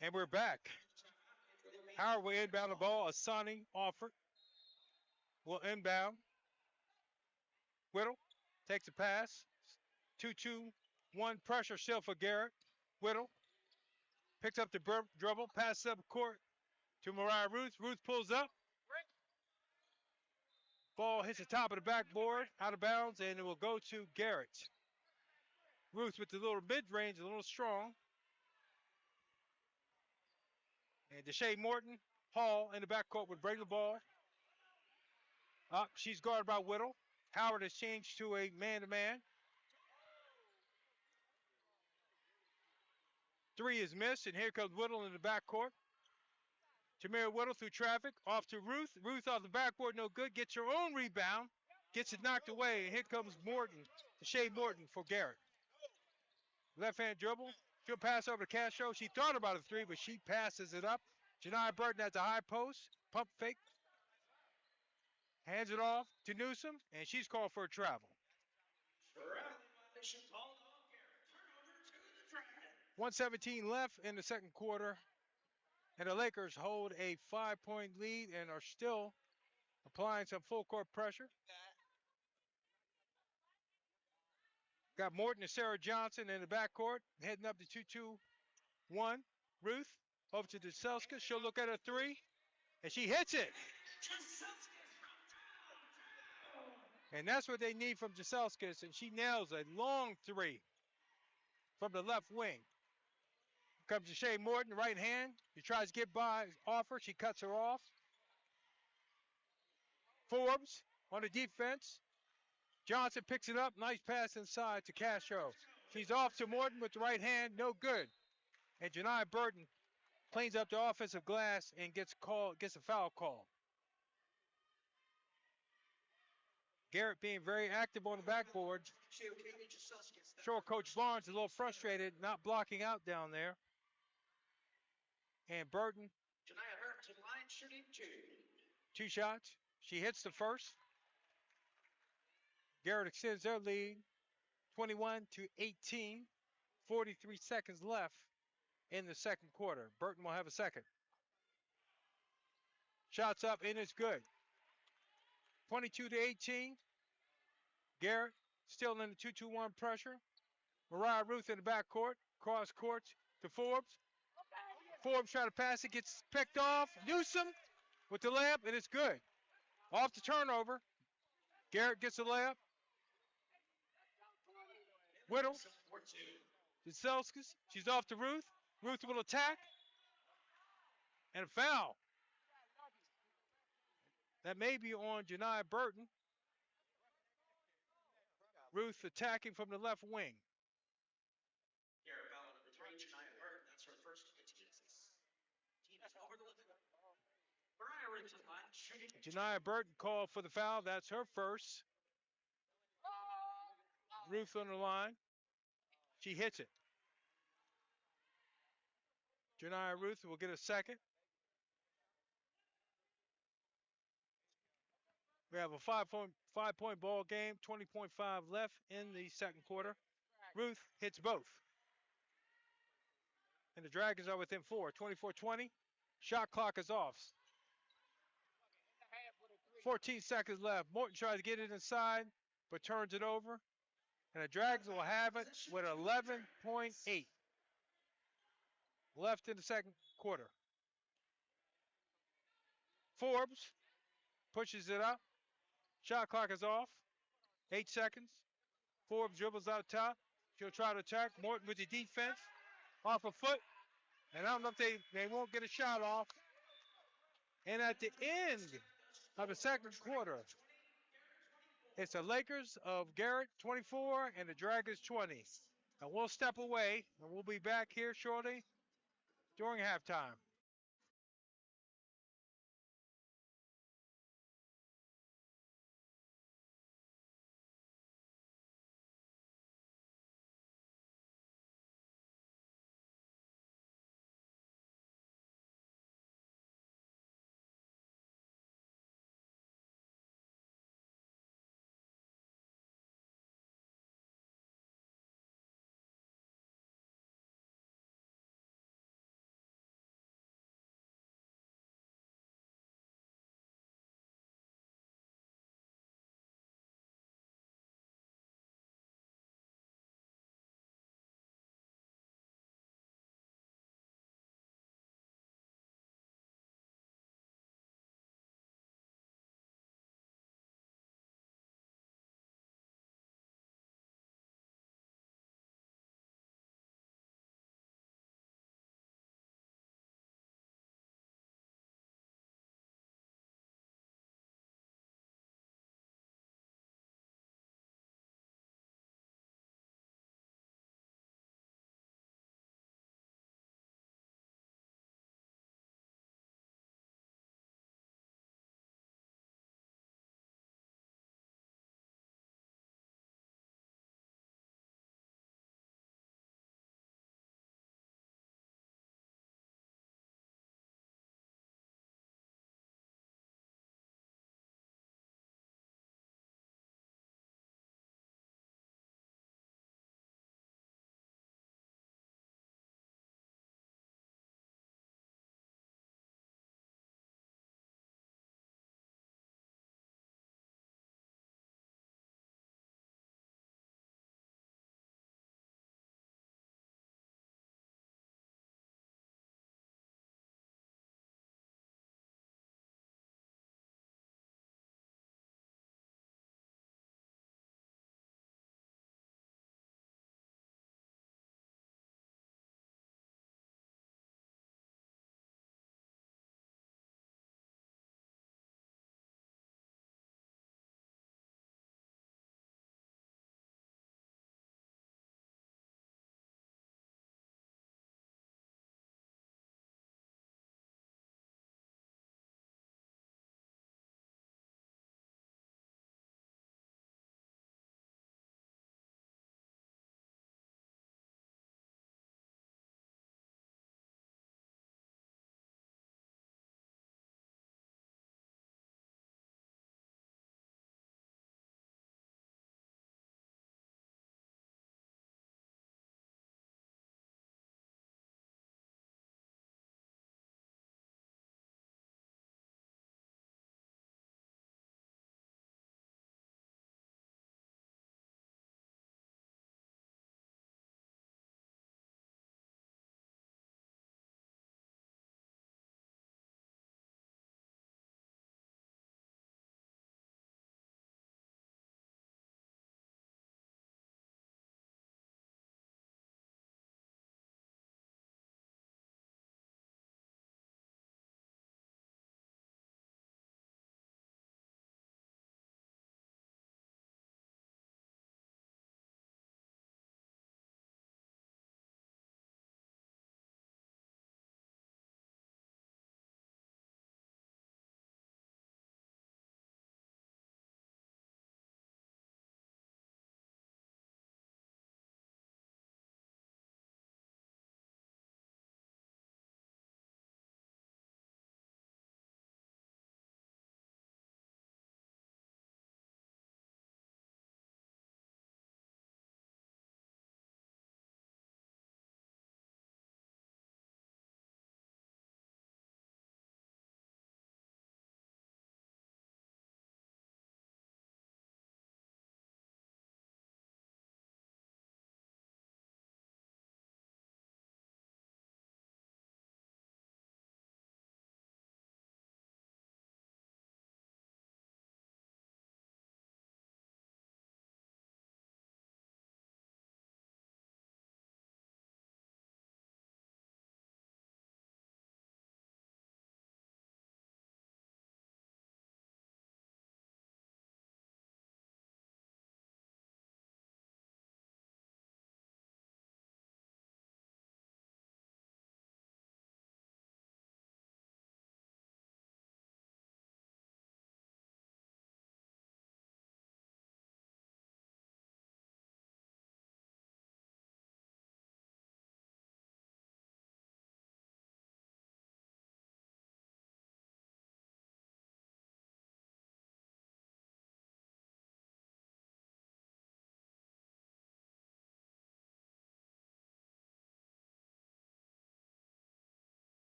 [SPEAKER 1] And we're back. Howard will inbound the ball. Asani Offer will inbound. Whittle takes a pass. 2-2-1 pressure still for Garrett. Whittle picks up the dribble, passes up court to Mariah Ruth. Ruth pulls up. Ball hits the top of the backboard, out of bounds, and it will go to Garrett. Ruth with the little mid-range, a little strong. And Deshae Morton, Hall in the backcourt would bring the ball. Up, she's guarded by Whittle. Howard has changed to a man-to-man. Three is missed, and here comes Whittle in the backcourt. Tamir Whittle through traffic, off to Ruth. Ruth off the backboard, no good. Gets her own rebound, gets it knocked away, and here comes Morton, Deshae Morton for Garrett. Left-hand dribble, she'll pass over to Castro. She thought about a three, but she passes it up. Janiyah Burton at the high post, pump fake. Hands it off to Newsom, and she's called for a travel. 1:17 left in the second quarter, and the Lakers hold a 5-point lead and are still applying some full court pressure. Got Morton and Sarah Johnson in the backcourt, heading up to 2-2-1. Ruth over to Duselska. She'll look at her three, and she hits it. And that's what they need from Jaselskas, and she nails a long three from the left wing. Comes Deshae Morton, right hand. He tries to get by, offer. She cuts her off. Forbes on the defense. Johnson picks it up. Nice pass inside to Castro. She's off to Morton with the right hand. No good. And Janiyah Burton cleans up the offensive glass and gets a foul call. Garrett being very active on the backboard. Sure, Coach Barnes is a little frustrated, not blocking out down there. And Burton, two shots. She hits the first. Garrett extends their lead, 21-18. 43 seconds left in the second quarter. Burton will have a second. Shots up, and it's good. 22-18. Garrett still in the 2-2-1 pressure. Mariah Ruth in the backcourt. Cross courts to Forbes. Forbes trying to pass it, gets picked off. Newsom with the layup, and it's good. Off the turnover. Garrett gets the layup. Whittle. Zaselskas. She's off to Ruth. Ruth will attack. And a foul. That may be on Janiyah Burton. Ruth attacking from the left wing. Janiyah Burton called for the foul. That's her first. Ruth on the line. She hits it. Janiyah Ruth will get a second. We have a five-point ball game, 20.5 left in the second quarter. Ruth hits both. And the Dragons are within four, 24-20. Shot clock is off. 14 seconds left. Morton tries to get it inside, but turns it over. And the Dragons will have it with 11.8 left in the second quarter. Forbes pushes it up. Shot clock is off. 8 seconds. Forbes dribbles out top. She'll try to attack. Morton with the defense. Off a foot. And I don't know if they won't get a shot off. And at the end of the second quarter, it's the Lakers of Garrett 24 and the Dragons 20. And we'll step away and we'll be back here shortly during halftime.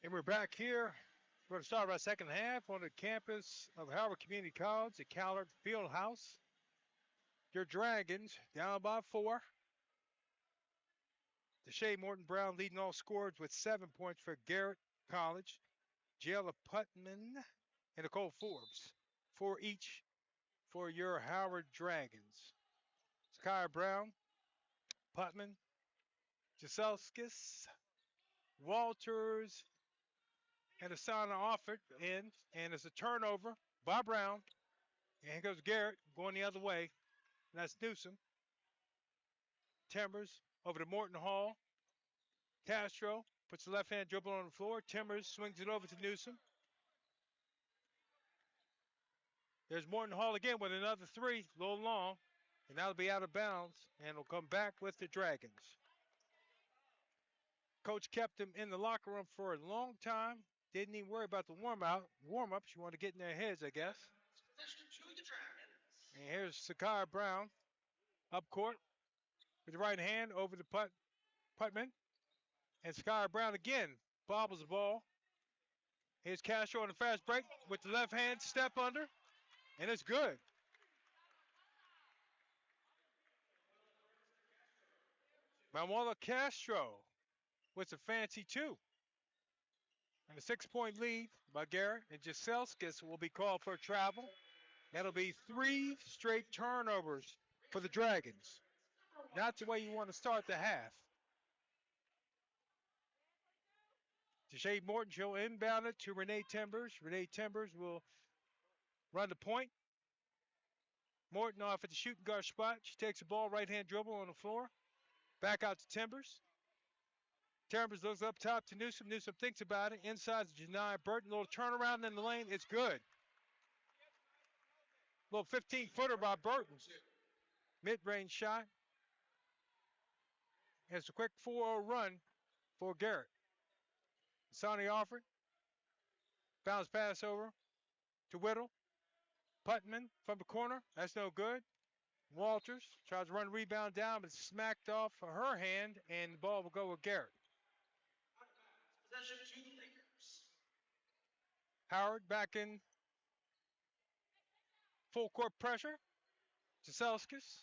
[SPEAKER 1] And we're back here for the start of our second half on the campus of Howard Community College at Callard Fieldhouse. Your Dragons down by 4. Deshae Morton Brown leading all scorers with 7 points for Garrett College. Jayla Putman and Nicole Forbes, 4 each for your Howard Dragons. Sky Brown, Putman, Jaselskis, Walters, and Asana offered in, and it's a turnover by Brown. And here goes Garrett going the other way. And that's Newsom. Timbers over to Morton Hall. Castro puts the left hand dribble on the floor. Timbers swings it over to Newsom. There's Morton Hall again with another 3, a little long. And that'll be out of bounds, and will come back with the Dragons. Coach kept them in the locker room for a long time. Didn't even worry about the warm-ups. You want to get in their heads, I guess. And here's Sakai Brown up court with the right hand over the Putman. And Sakai Brown again bobbles the ball. Here's Castro on the fast break with the left hand step under, and it's good. Manuela Castro with a fancy 2. And a 6-point lead by Garrett, and Jaselskis will be called for travel. That'll be 3 straight turnovers for the Dragons. Not the way you want to start the half. Deshae Morton, she'll inbound it to Renee Timbers. Renee Timbers will run the point. Morton off at the shooting guard spot. She takes the ball, right-hand dribble on the floor. Back out to Timbers. Timbers looks up top to Newsom. Newsom thinks about it. Inside to Janai Burton. Little turnaround in the lane. It's good. Little 15-footer by Burton. Mid-range shot. It's a quick 4-0 run for Garrett. Sonny offered. Bounce pass over to Whittle. Putman from the corner. That's no good. Walters tries to run rebound down, but smacked off her hand, and the ball will go with Garrett.
[SPEAKER 3] Possession to the Lakers.
[SPEAKER 1] Howard back in full court pressure. Jaselskis.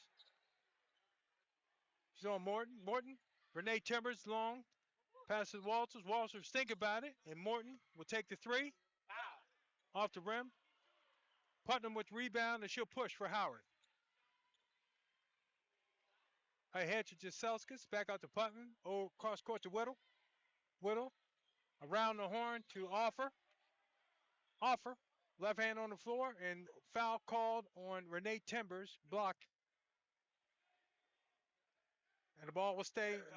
[SPEAKER 1] She's on Morton. Morton. Renee Timbers long. Passes Walters. Walters think about it, and Morton will take the 3. Off the rim. Putnam with rebound, and she'll push for Howard. Ahead to Jaselskis. Back out to Putnam. Cross court to Whittle. Whittle. Around the horn to Offer. Offer. Left hand on the floor, and foul called on Renee Timbers. Blocked. And the ball will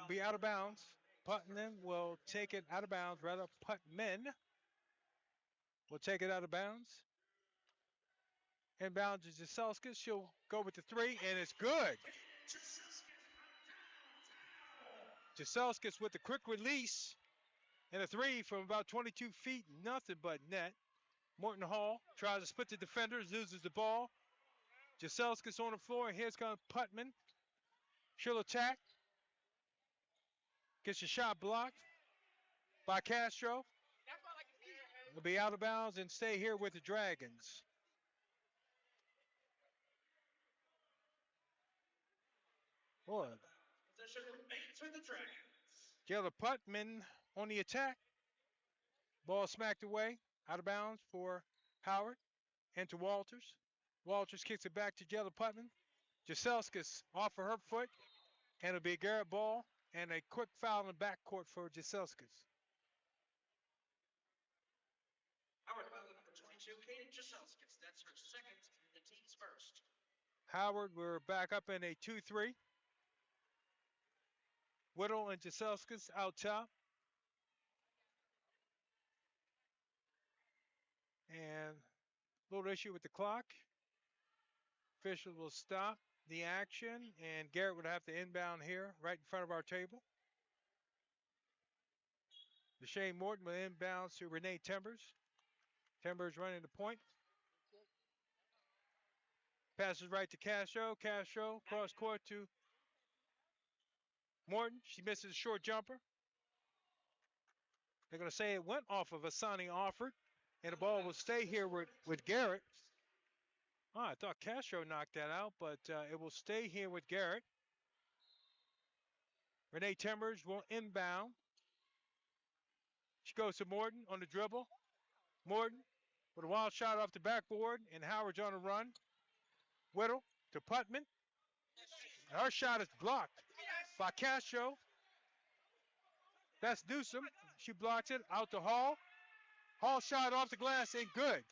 [SPEAKER 1] be out of bounds. Putnam will take it out of bounds. Rather, Putman will take it out of bounds. Inbound to Jaselskis. She'll go with the 3, and it's good. Jaselskis with the quick release and a 3 from about 22 feet. Nothing but net. Morton Hall tries to split the defenders, loses the ball. Jaselskis on the floor, and here's comes Putman. She'll attack. Gets a shot blocked by Castro. Will be out of bounds and stay here with the Dragons. Boy.
[SPEAKER 3] Possession remains with the Dragons.
[SPEAKER 1] Jayla Putman on the attack. Ball smacked away. Out of bounds for Howard. And to Walters. Walters kicks it back to Jayla Putman. Jaselskis off of her foot. And it'll be a Garrett ball. And a quick foul in the backcourt for Jaselskis.
[SPEAKER 3] Howard by number 22, Katie Jaselskis. That's her second and the team's first.
[SPEAKER 1] Howard, we're back up in a 2-3. Whittle and Jaselskis out top. And a little issue with the clock. Official will stop the action, and Garrett would have to inbound here right in front of our table. Deshae Morton will inbound to Renee Timbers. Timbers running the point. Passes right to Castro. Castro cross court to Morton. She misses a short jumper. They're going to say it went off of Asani Offord, and the ball will stay here with Garrett. Oh, I thought Castro knocked that out, but it will stay here with Garrett. Renee Timbers will inbound. She goes to Morton on the dribble. Morton with a wild shot off the backboard, and Howard's on the run. Whittle to Putman. Her shot is blocked by Castro. That's Newsom. She blocks it out to Hall. Hall shot off the glass and good.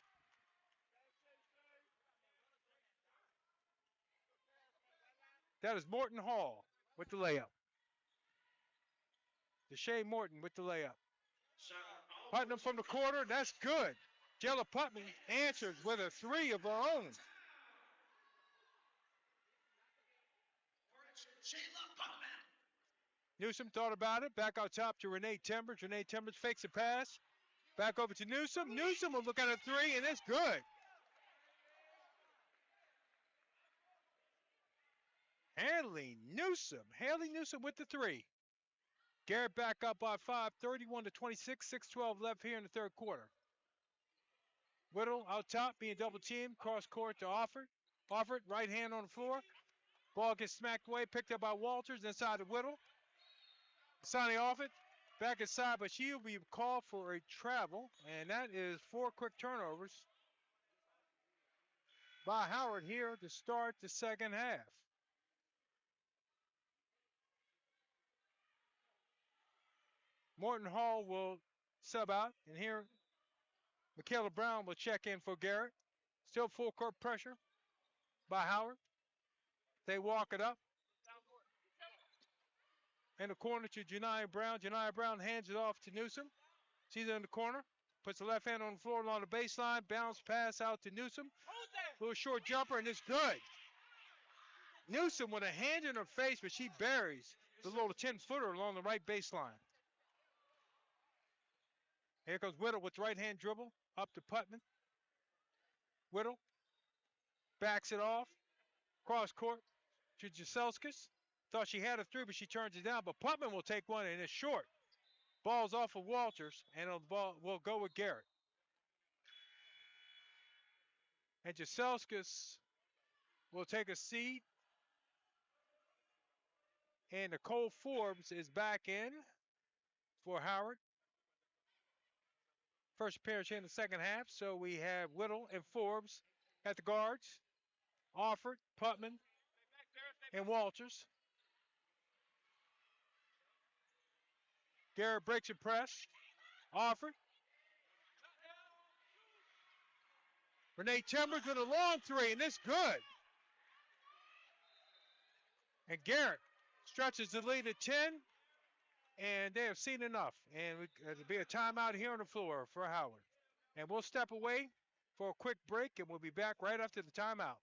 [SPEAKER 1] That is Morton Hall with the layup. Deshae Morton with the layup. Putnam from the corner, that's good. Jella Putnam answers with a three of her own. Newsom thought about it. Back out top to Renee Timbers. Renee Timbers fakes a pass. Back over to Newsom. Newsom will look at a three, and it's good. Hanley Newsom with the three. Garrett back up by 5, 31-26, 6:12 left here in the third quarter. Whittle out top, being double teamed, cross court to Offord. Offord, right hand on the floor. Ball gets smacked away, picked up by Walters inside the Whittle. Sonny Offord, back inside, but she'll be called for a travel, and that is 4 quick turnovers by Howard here to start the second half. Morton Hall will sub out, and here Michaela Brown will check in for Garrett. Still full court pressure by Howard. They walk it up. In the corner to Janiyah Brown. Janiyah Brown hands it off to Newsom. She's in the corner. Puts the left hand on the floor along the baseline. Bounce pass out to Newsom. Little short jumper, and it's good. Newsom with a hand in her face, but she buries the little 10-footer along the right baseline. Here comes Whittle with right hand dribble up to Putman. Whittle backs it off. Cross court to Jaselskis. Thought she had a three, but she turns it down. But Putman will take one, and it's short. Ball's off of Walters, and the ball will go with Garrett. And Jaselskis will take a seat. And Nicole Forbes is back in for Howard. First appearance here in the second half. So we have Whittle and Forbes at the guards. Offord, Putman, and Walters. Garrett breaks and press. Offord. Renee Timbers with a long three, and it's good. And Garrett stretches the lead to 10, and they have seen enough. And it'll be a timeout here on the floor for Howard. And we'll step away for a quick break, and we'll be back right after the timeout.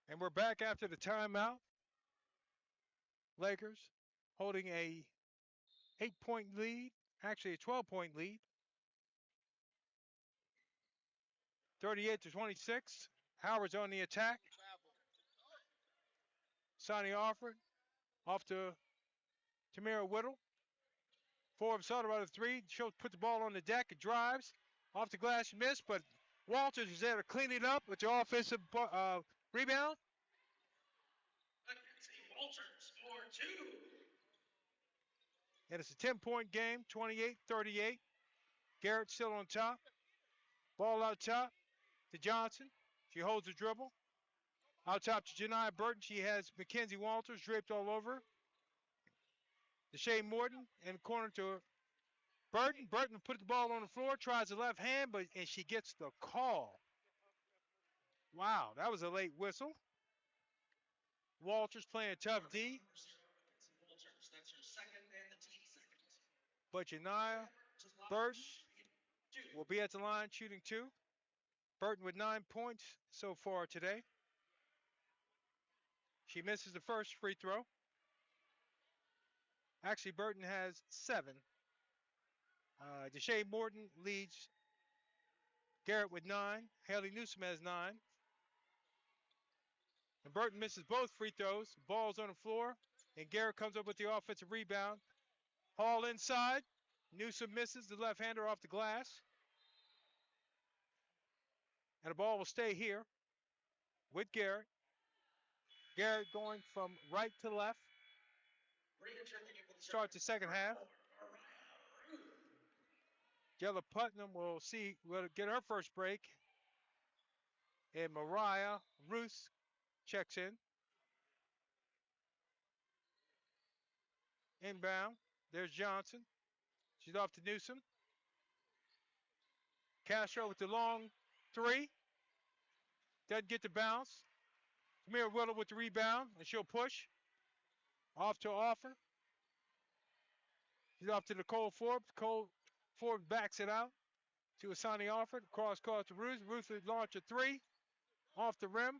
[SPEAKER 1] And we're back after the timeout. Lakers holding a 8-point lead, actually a 12-point lead. 38-26. Howard's on the attack. Sonny Offord off to Tamira Whittle. Forbes thought about a three. She'll put the ball on the deck. It drives. Off the glass, missed, but Walters is there to clean it up with the offensive rebound.
[SPEAKER 3] Mackenzie Walters for 2.
[SPEAKER 1] And it's a 10-point game, 28-38. Garrett still on top. Ball out top to Johnson. She holds the dribble. Out top to Janiyah Burton. She has Mackenzie Walters draped all over. Deshae Morton in the corner to Burton. Burton put the ball on the floor, tries the left hand, and she gets the call. Wow, that was a late whistle. Walters playing tough D.
[SPEAKER 3] Walters, that's her second and the team second.
[SPEAKER 1] But Janiyah Burton will be at the line shooting 2. Burton with 9 points so far today. She misses the first free throw. Actually, Burton has 7. Deshae Morton leads Garrett with 9. Haley Newsom has 9. And Burton misses both free throws. Ball's on the floor. And Garrett comes up with the offensive rebound. Hall inside. Newsom misses the left-hander off the glass. And the ball will stay here with Garrett. Garrett going from right to left. Start the second half. Jella Putnam will get her first break. And Mariah Ruth checks in. Inbound. There's Johnson. She's off to Newsom. Castro with the long 3. Doesn't get the bounce. Tamir Willow with the rebound, and she'll push. Off to Offer. She's off to Nicole Forbes. Nicole Forbes backs it out to Asani Offer. Cross court to Ruth. Ruth would launch a 3. Off the rim.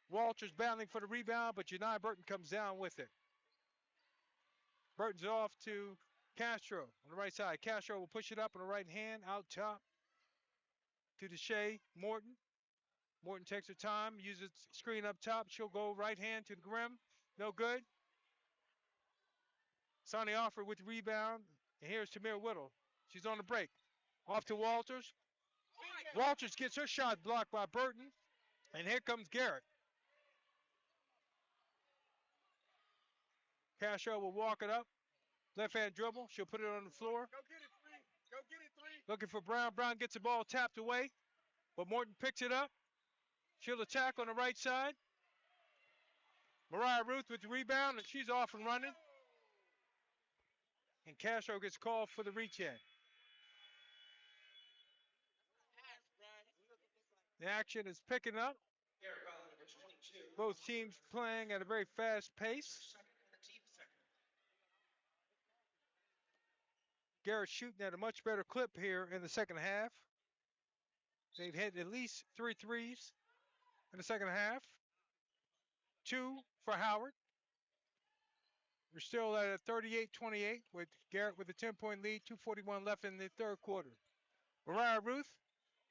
[SPEAKER 1] Walters battling for the rebound, but Janiyah Burton comes down with it. Burton's off to Castro on the right side. Castro will push it up on the right hand, out top to Deshae Morton. Morton takes her time, uses screen up top. She'll go right hand to the rim. No good. Sonny Offer with the rebound. And here's Tamir Whittle. She's on the break. Off to Walters. Walters gets her shot blocked by Burton. And here comes Garrett. Castro will walk it up. Left hand dribble. She'll put it on the floor.
[SPEAKER 5] Go get it, 3. Go get it, 3.
[SPEAKER 1] Looking for Brown. Brown gets the ball tapped away. But Morton picks it up. She'll attack on the right side. Mariah Ruth with the rebound, and she's off and running. And Castro gets called for the reach-in. The action is picking up. Both teams playing at a very fast pace. Garrett shooting at a much better clip here in the second half. They've hit at least 3 threes in the second half. 2 for Howard. We're still at a 38-28 with Garrett with a 10-point lead, 2:41 left in the third quarter. Mariah Ruth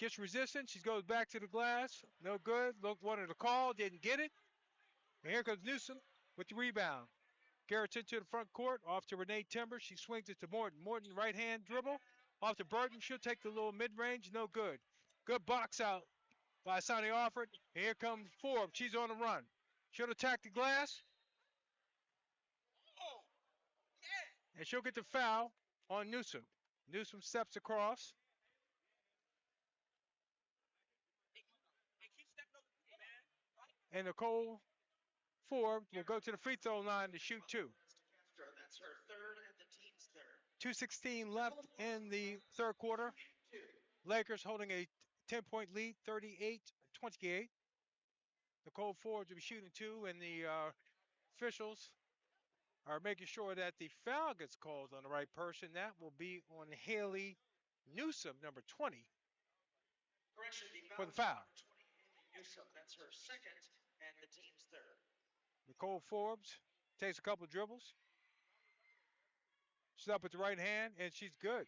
[SPEAKER 1] gets resistance. She goes back to the glass. No good. Wanted a call, didn't get it. And here comes Newsom with the rebound. Garrett's into the front court, off to Renee Timber. She swings it to Morton. Morton right hand dribble. Off to Burton. She'll take the little mid-range. No good. Good box out by Sonny Offord. And here comes Forbes. She's on the run. She'll attack the glass. And she'll get the foul on Newsom. Newsom steps across. And Nicole Forbes will go to the free throw line to shoot 2.
[SPEAKER 3] That's her third and the team's third.
[SPEAKER 1] 2:16 left in the third quarter. Lakers holding a 10-point lead, 38-28. Nicole Forbes will be shooting 2, and the officials are making sure that the foul gets called on the right person. That will be on Haley Newsom, number 20,
[SPEAKER 3] Correction,
[SPEAKER 1] for the foul.
[SPEAKER 3] Newsom, that's her second and the team's third.
[SPEAKER 1] Nicole Forbes takes a couple dribbles. She's up with the right hand, and she's good.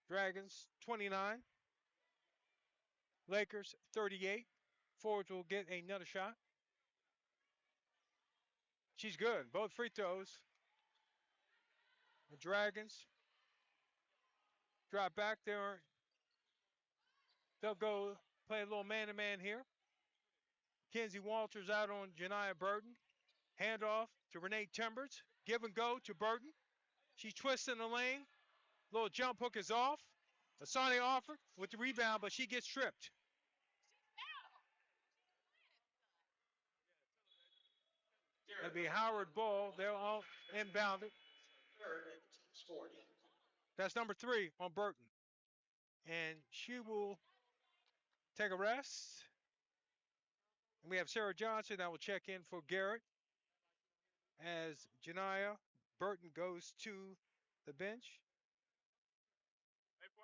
[SPEAKER 1] Dragons 29. Lakers 38. Forbes will get another shot. She's good. Both free throws The Dragons drop back there. They'll go play a little man-to-man here. Kenzie Walters out on Janiah Burton. Handoff to Renee Timbers. Give and go to Burton. She twists in the lane. Little jump hook is off. Asani offered with the rebound, but she gets tripped. That'll be Howard Ball. They'll all inbound it. That's number 3 on Burton. And she will take a rest. And we have Sarah Johnson that will check in for Garrett as Janiah Burton goes to the bench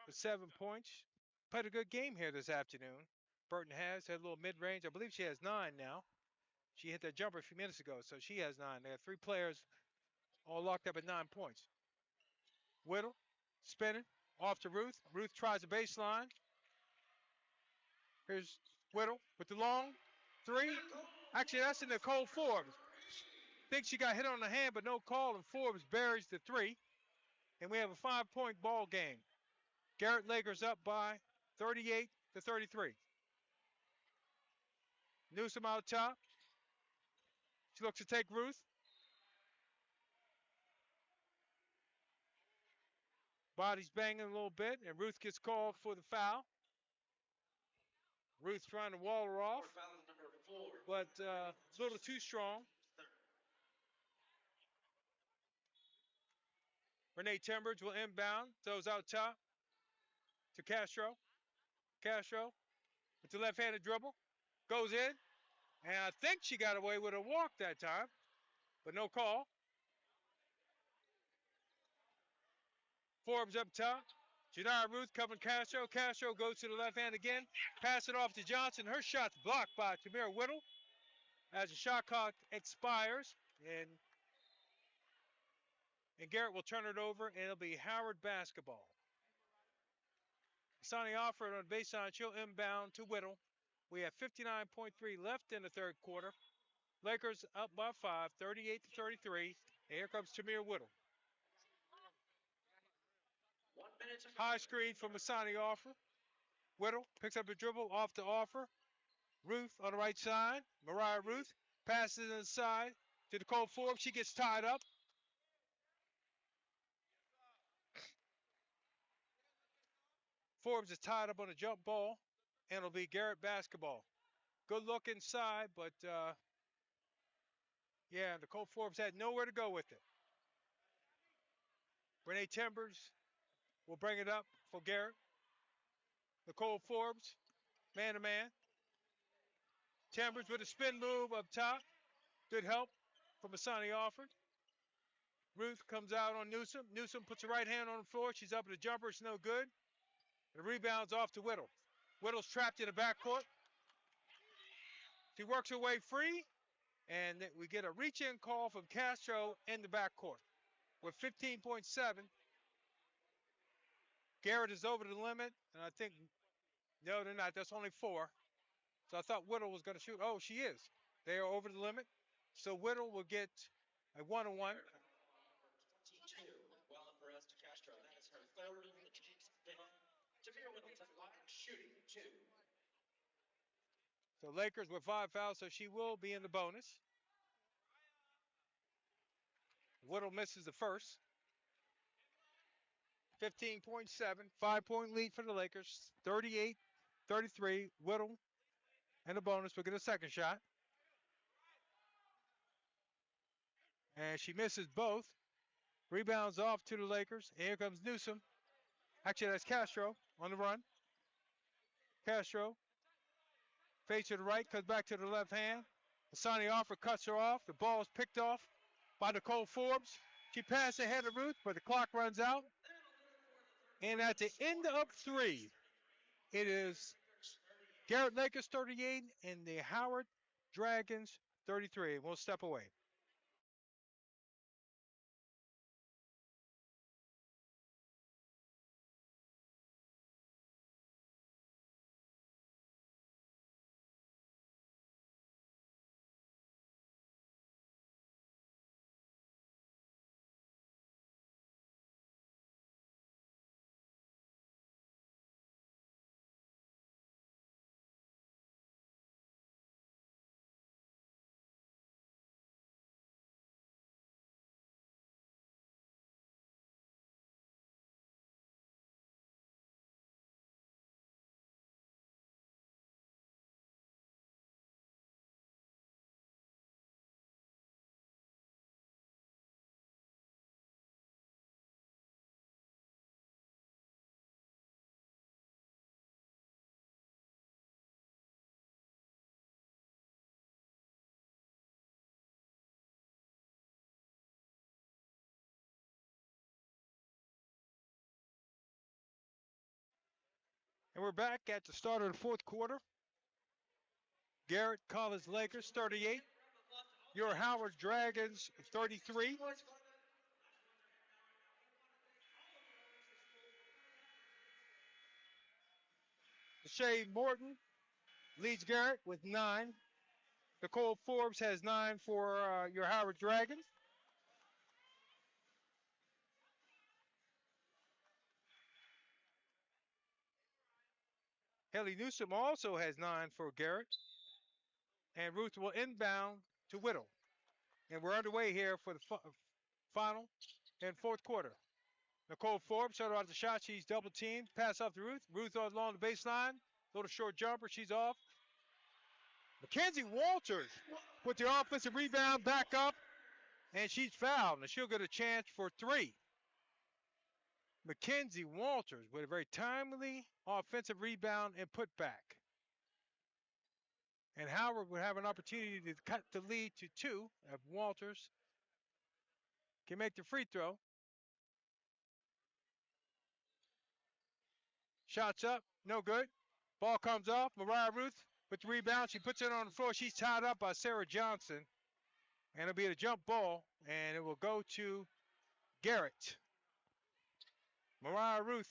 [SPEAKER 1] with 7 points. Played a good game here this afternoon. Burton has had a little mid-range. I believe she has 9 now. She hit that jumper a few minutes ago, so she has 9. They have 3 players all locked up at 9 points. Whittle spinning off to Ruth. Ruth tries the baseline. Here's Whittle with the long 3. Actually, that's in Nicole Forbes. Think she got hit on the hand, but no call, and Forbes buries the 3. And we have a 5-point ball game. Garrett Lakers up by 38-33. Newsom out top. She looks to take Ruth. Body's banging a little bit, and Ruth gets called for the foul. Ruth trying to wall her off, but a little too strong. Renee Timbers will inbound, throws out top to Castro. Castro with the left-handed dribble, goes in, and I think she got away with a walk that time, but no call. Forbes up top. Janiah Ruth covering Castro. Castro goes to the left hand again. Pass it off to Johnson. Her shot's blocked by Tamir Whittle as the shot clock expires. And Garrett will turn it over, and it'll be Howard basketball. Sonny offered on baseline. She'll inbound to Whittle. We have 59.3 left in the third quarter. Lakers up by 5, 38-33. And here comes Tamir Whittle. High screen from Masani Offer. Whittle picks up the dribble off the Offer. Ruth on the right side. Mariah Ruth passes inside to Nicole Forbes. She gets tied up. Forbes is tied up on a jump ball, and it'll be Garrett basketball. Good look inside, but yeah, Nicole Forbes had nowhere to go with it. Renee Timbers will bring it up for Garrett. Nicole Forbes, man-to-man. Timbers with a spin move up top. Good help from Asani Offord. Ruth comes out on Newsom. Newsom puts her right hand on the floor. She's up at the jumper. It's no good. The rebound's off to Whittle. Whittle's trapped in the backcourt. She works her way free, and we get a reach-in call from Castro in the backcourt. With 15.7, Garrett is over the limit, and I think, no, they're not. That's only 4. So I thought Whittle was going to shoot. Oh, she is. They are over the limit. So Whittle will get a 1-on-1.
[SPEAKER 3] Well impressed to Castro. That is her third in the game. Tamir Whittle shooting 2.
[SPEAKER 1] So Lakers with 5 fouls, so she will be in the bonus. Whittle misses the first. 15.7, 5-point lead for the Lakers. 38-33. Whittle and the bonus will get a second shot. And she misses both. Rebounds off to the Lakers. And here comes Newsom. Actually, that's Castro on the run. Castro fades to the right, comes back to the left hand. Asani Offer cuts her off. The ball is picked off by Nicole Forbes. She passed ahead of Ruth, but the clock runs out. And at the end of 3, it is Garrett Lakers 38 and the Howard Dragons 33. We'll step away. And we're back at the start of the fourth quarter. Garrett College Lakers 38. Your Howard Dragons 33. Deshae Morton leads Garrett with 9. Nicole Forbes has 9 for your Howard Dragons. Haley Newsom also has 9 for Garrett. And Ruth will inbound to Whittle. And we're underway here for the final and fourth quarter. Nicole Forbes shut out the shot. She's double teamed. Pass off to Ruth. Ruth along the baseline. Little short jumper. She's off. Mackenzie Walters with the offensive rebound back up. And she's fouled. And she'll get a chance for 3. Mackenzie Walters with a very timely offensive rebound and putback. And Howard would have an opportunity to cut the lead to 2 if Walters can make the free throw. Shots up, no good. Ball comes off. Mariah Ruth with the rebound. She puts it on the floor. She's tied up by Sarah Johnson. And it'll be a jump ball, and it will go to Garrett. Mariah Ruth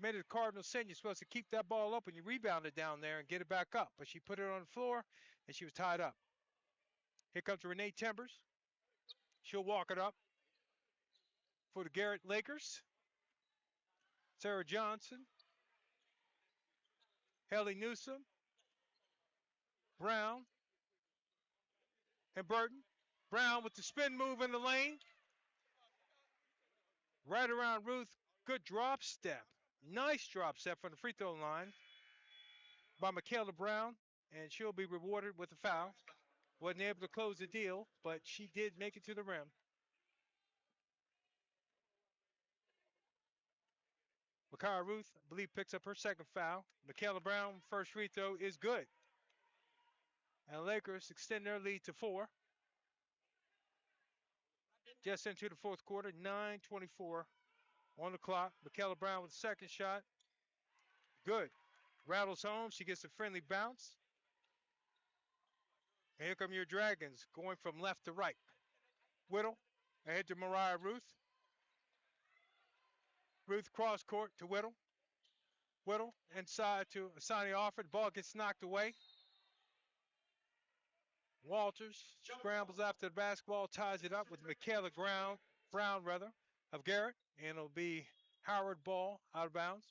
[SPEAKER 1] made it a cardinal sin. You're supposed to keep that ball up when you rebound it down there and get it back up. But she put it on the floor, and she was tied up. Here comes Renee Timbers. She'll walk it up for the Garrett Lakers. Sarah Johnson. Haley Newsom. Brown. And Burton. Brown with the spin move in the lane. Right around Ruth. Good drop step. Nice drop step from the free throw line by Michaela Brown. And she'll be rewarded with a foul. Wasn't able to close the deal, but she did make it to the rim. Makara Ruth, I believe, picks up her second foul. Michaela Brown, first free throw is good. And Lakers extend their lead to 4. Just into the fourth quarter, 9:24 on the clock. Michaela Brown with the second shot. Good. Rattles home. She gets a friendly bounce. And here come your Dragons going from left to right. Whittle ahead to Mariah Ruth. Ruth cross court to Whittle. Whittle inside to Asani Alford. Ball gets knocked away. Walters scrambles after the basketball, ties it up with Michaela Brown of Garrett, and it'll be Howard ball out of bounds.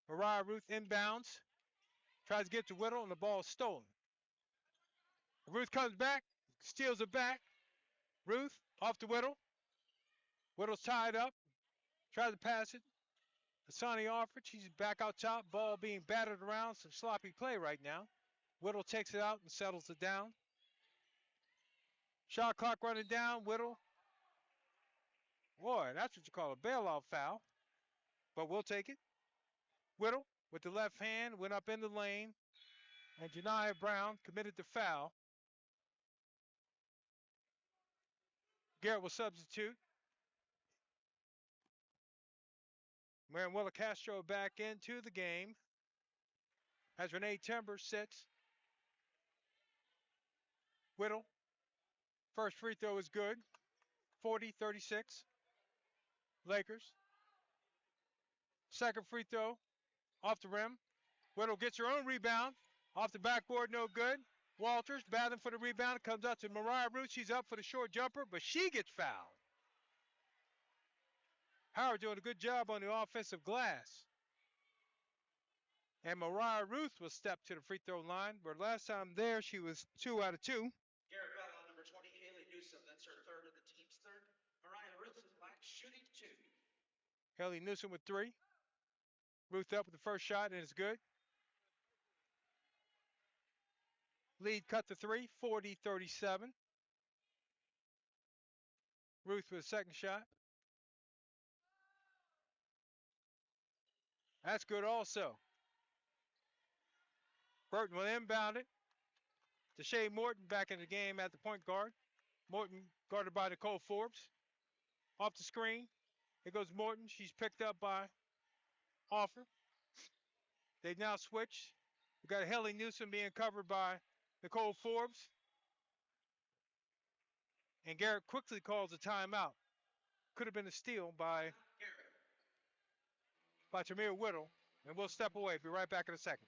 [SPEAKER 1] Mariah Ruth inbounds, tries to get to Whittle, and the ball is stolen. Ruth comes back, steals it back. Ruth off to Whittle. Whittle's tied up, tries to pass it. Asani Alford, she's back out top, ball being battered around, some sloppy play right now. Whittle takes it out and settles it down. Shot clock running down. Whittle. Boy, that's what you call a bailout foul. But we'll take it. Whittle with the left hand went up in the lane. And Janiyah Brown committed the foul. Garrett will substitute. Manuela Castro back into the game as Renee Timbers sits. Whittle. First free throw is good. 40-36. Lakers. Second free throw off the rim. Whittle gets her own rebound. Off the backboard, no good. Walters battling for the rebound. Comes out to Mariah Ruth. She's up for the short jumper, but she gets fouled. Howard doing a good job on the offensive glass. And Mariah Ruth will step to the free throw line, but last time there she was 2 out of 2.
[SPEAKER 3] Garrett foul on number 20, Haley Newsom. That's her third and the team's third. Mariah Ruth is back shooting 2.
[SPEAKER 1] Haley Newsom with 3. Ruth up with the first shot, and it's good. Lead cut to 3, 40-37. Ruth with a second shot. That's good also. Burton will inbound it. Deshae Morton back in the game at the point guard. Morton guarded by Nicole Forbes. Off the screen. Here goes Morton. She's picked up by Offer. They've now switched. We've got Haley Newsom being covered by Nicole Forbes. And Garrett quickly calls a timeout. Could have been a steal by Tamir Whittle. And we'll step away. Be right back in a second.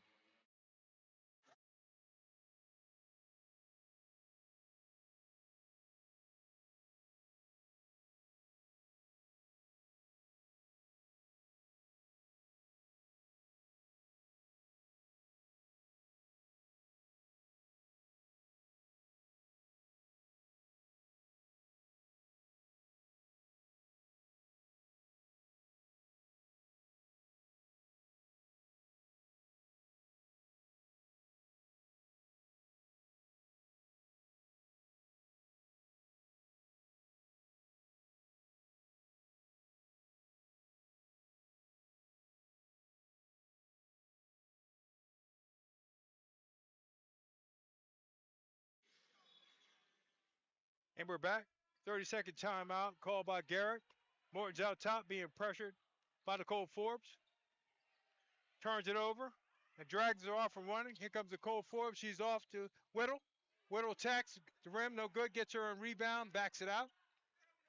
[SPEAKER 1] And we're back. 30-second timeout called by Garrett. Morton's out top being pressured by Nicole Forbes. Turns it over and drags her off from running. Here comes Nicole Forbes. She's off to Whittle. Whittle attacks the rim. No good. Gets her on rebound. Backs it out.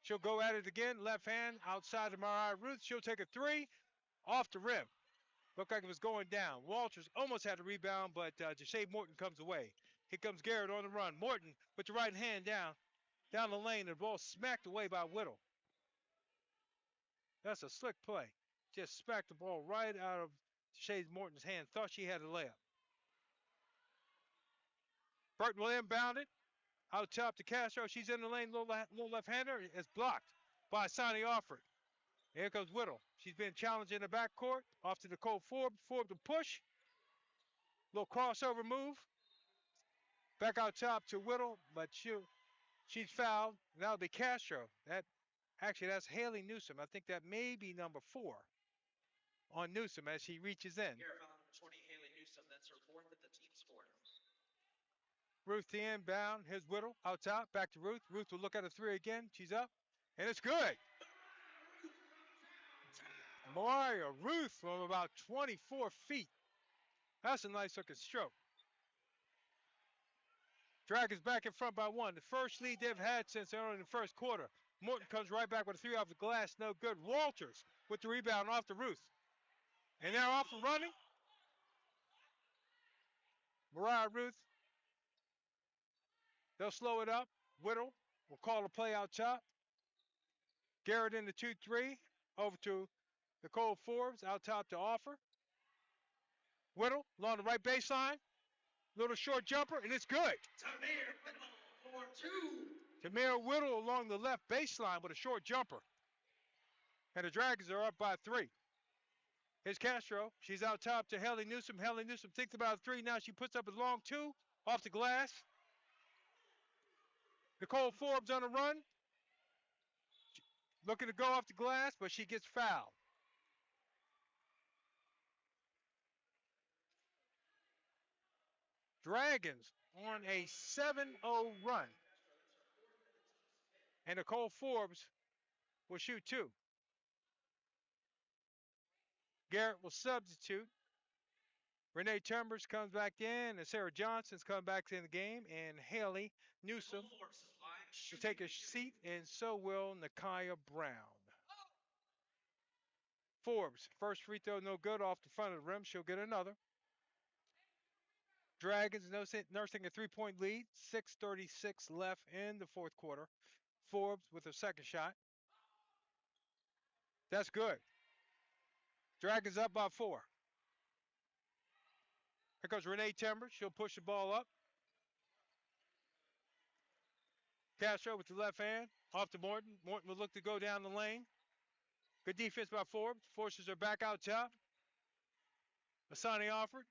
[SPEAKER 1] She'll go at it again. Left hand outside of Mariah Ruth. She'll take a three off the rim. Looked like it was going down. Walters almost had a rebound, but Jashay Morton comes away. Here comes Garrett on the run. Morton with the right hand down the lane. The ball smacked away by Whittle. That's a slick play. Just smacked the ball right out of Jashay Morton's hand. Thought she had a layup. Burton will inbound it. Out top to Castro. She's in the lane. Little left-hander is blocked by Sonny Alford. Here comes Whittle. She's been challenged in the backcourt. Off to Nicole Forbes. Forbes to push. Little crossover move. Back out top to Whittle, but she's fouled. That'll be Castro. That's Haley Newsom. I think that may be number 4 on Newsom as she reaches in.
[SPEAKER 3] Garrett foul number 20, Haley Newsom. That's her 4th at the team's 4th.
[SPEAKER 1] Ruth the inbound. Here's Whittle out top. Back to Ruth. Ruth will look at a three again. She's up. And it's good. Mariah Ruth from about 24 feet. That's a nice looking stroke. Dragons back in front by 1. The first lead they've had since early in the first quarter. Morton comes right back with a three off the glass. No good. Walters with the rebound off to Ruth. And they're off and running. Mariah Ruth. They'll slow it up. Whittle will call a play out top. Garrett in the 2-3. Over to Nicole Forbes out top to offer. Whittle along the right baseline. Little short jumper, and it's good.
[SPEAKER 3] Tamir Whittle for 2.
[SPEAKER 1] Tamir Whittle along the left baseline with a short jumper. And the Dragons are up by 3. Here's Castro. She's out top to Haley Newsom. Haley Newsom thinks about a 3. Now she puts up a long 2 off the glass. Nicole Forbes on the run. Looking to go off the glass, but she gets fouled. Dragons on a 7-0 run. And Nicole Forbes will shoot 2. Garrett will substitute. Renee Chambers comes back in, and Sarah Johnson's come back in the game, and Haley Newsom will take a seat, and so will Nakia Brown. Forbes, first free throw no good off the front of the rim. She'll get another. Dragons nursing a 3-point lead. 6:36 left in the fourth quarter. Forbes with her second shot. That's good. Dragons up by 4. Here comes Renee Chambers. She'll push the ball up. Castro with the left hand. Off to Morton. Morton will look to go down the lane. Good defense by Forbes. Forces her back out top. Asani Alford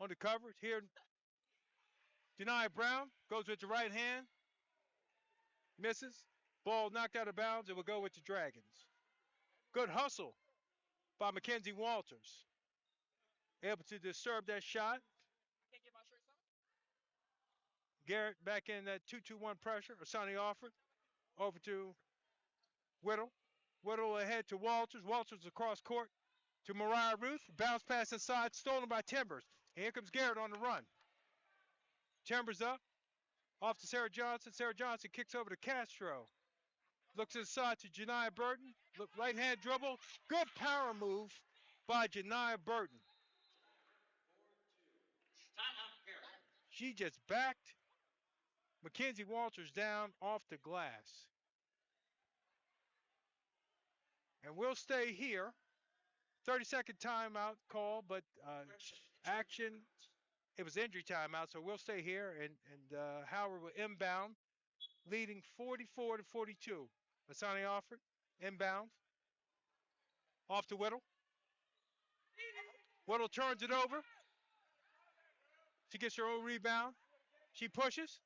[SPEAKER 1] on the coverage. Here, Denai Brown goes with the right hand. Misses. Ball knocked out of bounds. It will go with the Dragons. Good hustle by Mackenzie Walters. Able to disturb that shot. Garrett back in that 2-2-1 pressure. Asani Alford over to Whittle. Whittle ahead to Walters. Walters across court to Mariah Ruth. Bounce pass inside, stolen by Timbers. And here comes Garrett on the run. Timbers up, off to Sarah Johnson. Sarah Johnson kicks over to Castro. Looks inside to Janiah Burton. Look, right hand dribble. Good power move by Janiah Burton. She just backed Mackenzie Walters down off the glass. And we'll stay here. 30-second timeout call, but action, it was injury timeout, so we'll stay here. And Howard will inbound, leading 44-42. Asani Alford, inbound, off to Whittle. Whittle turns it over. She gets her own rebound. She pushes.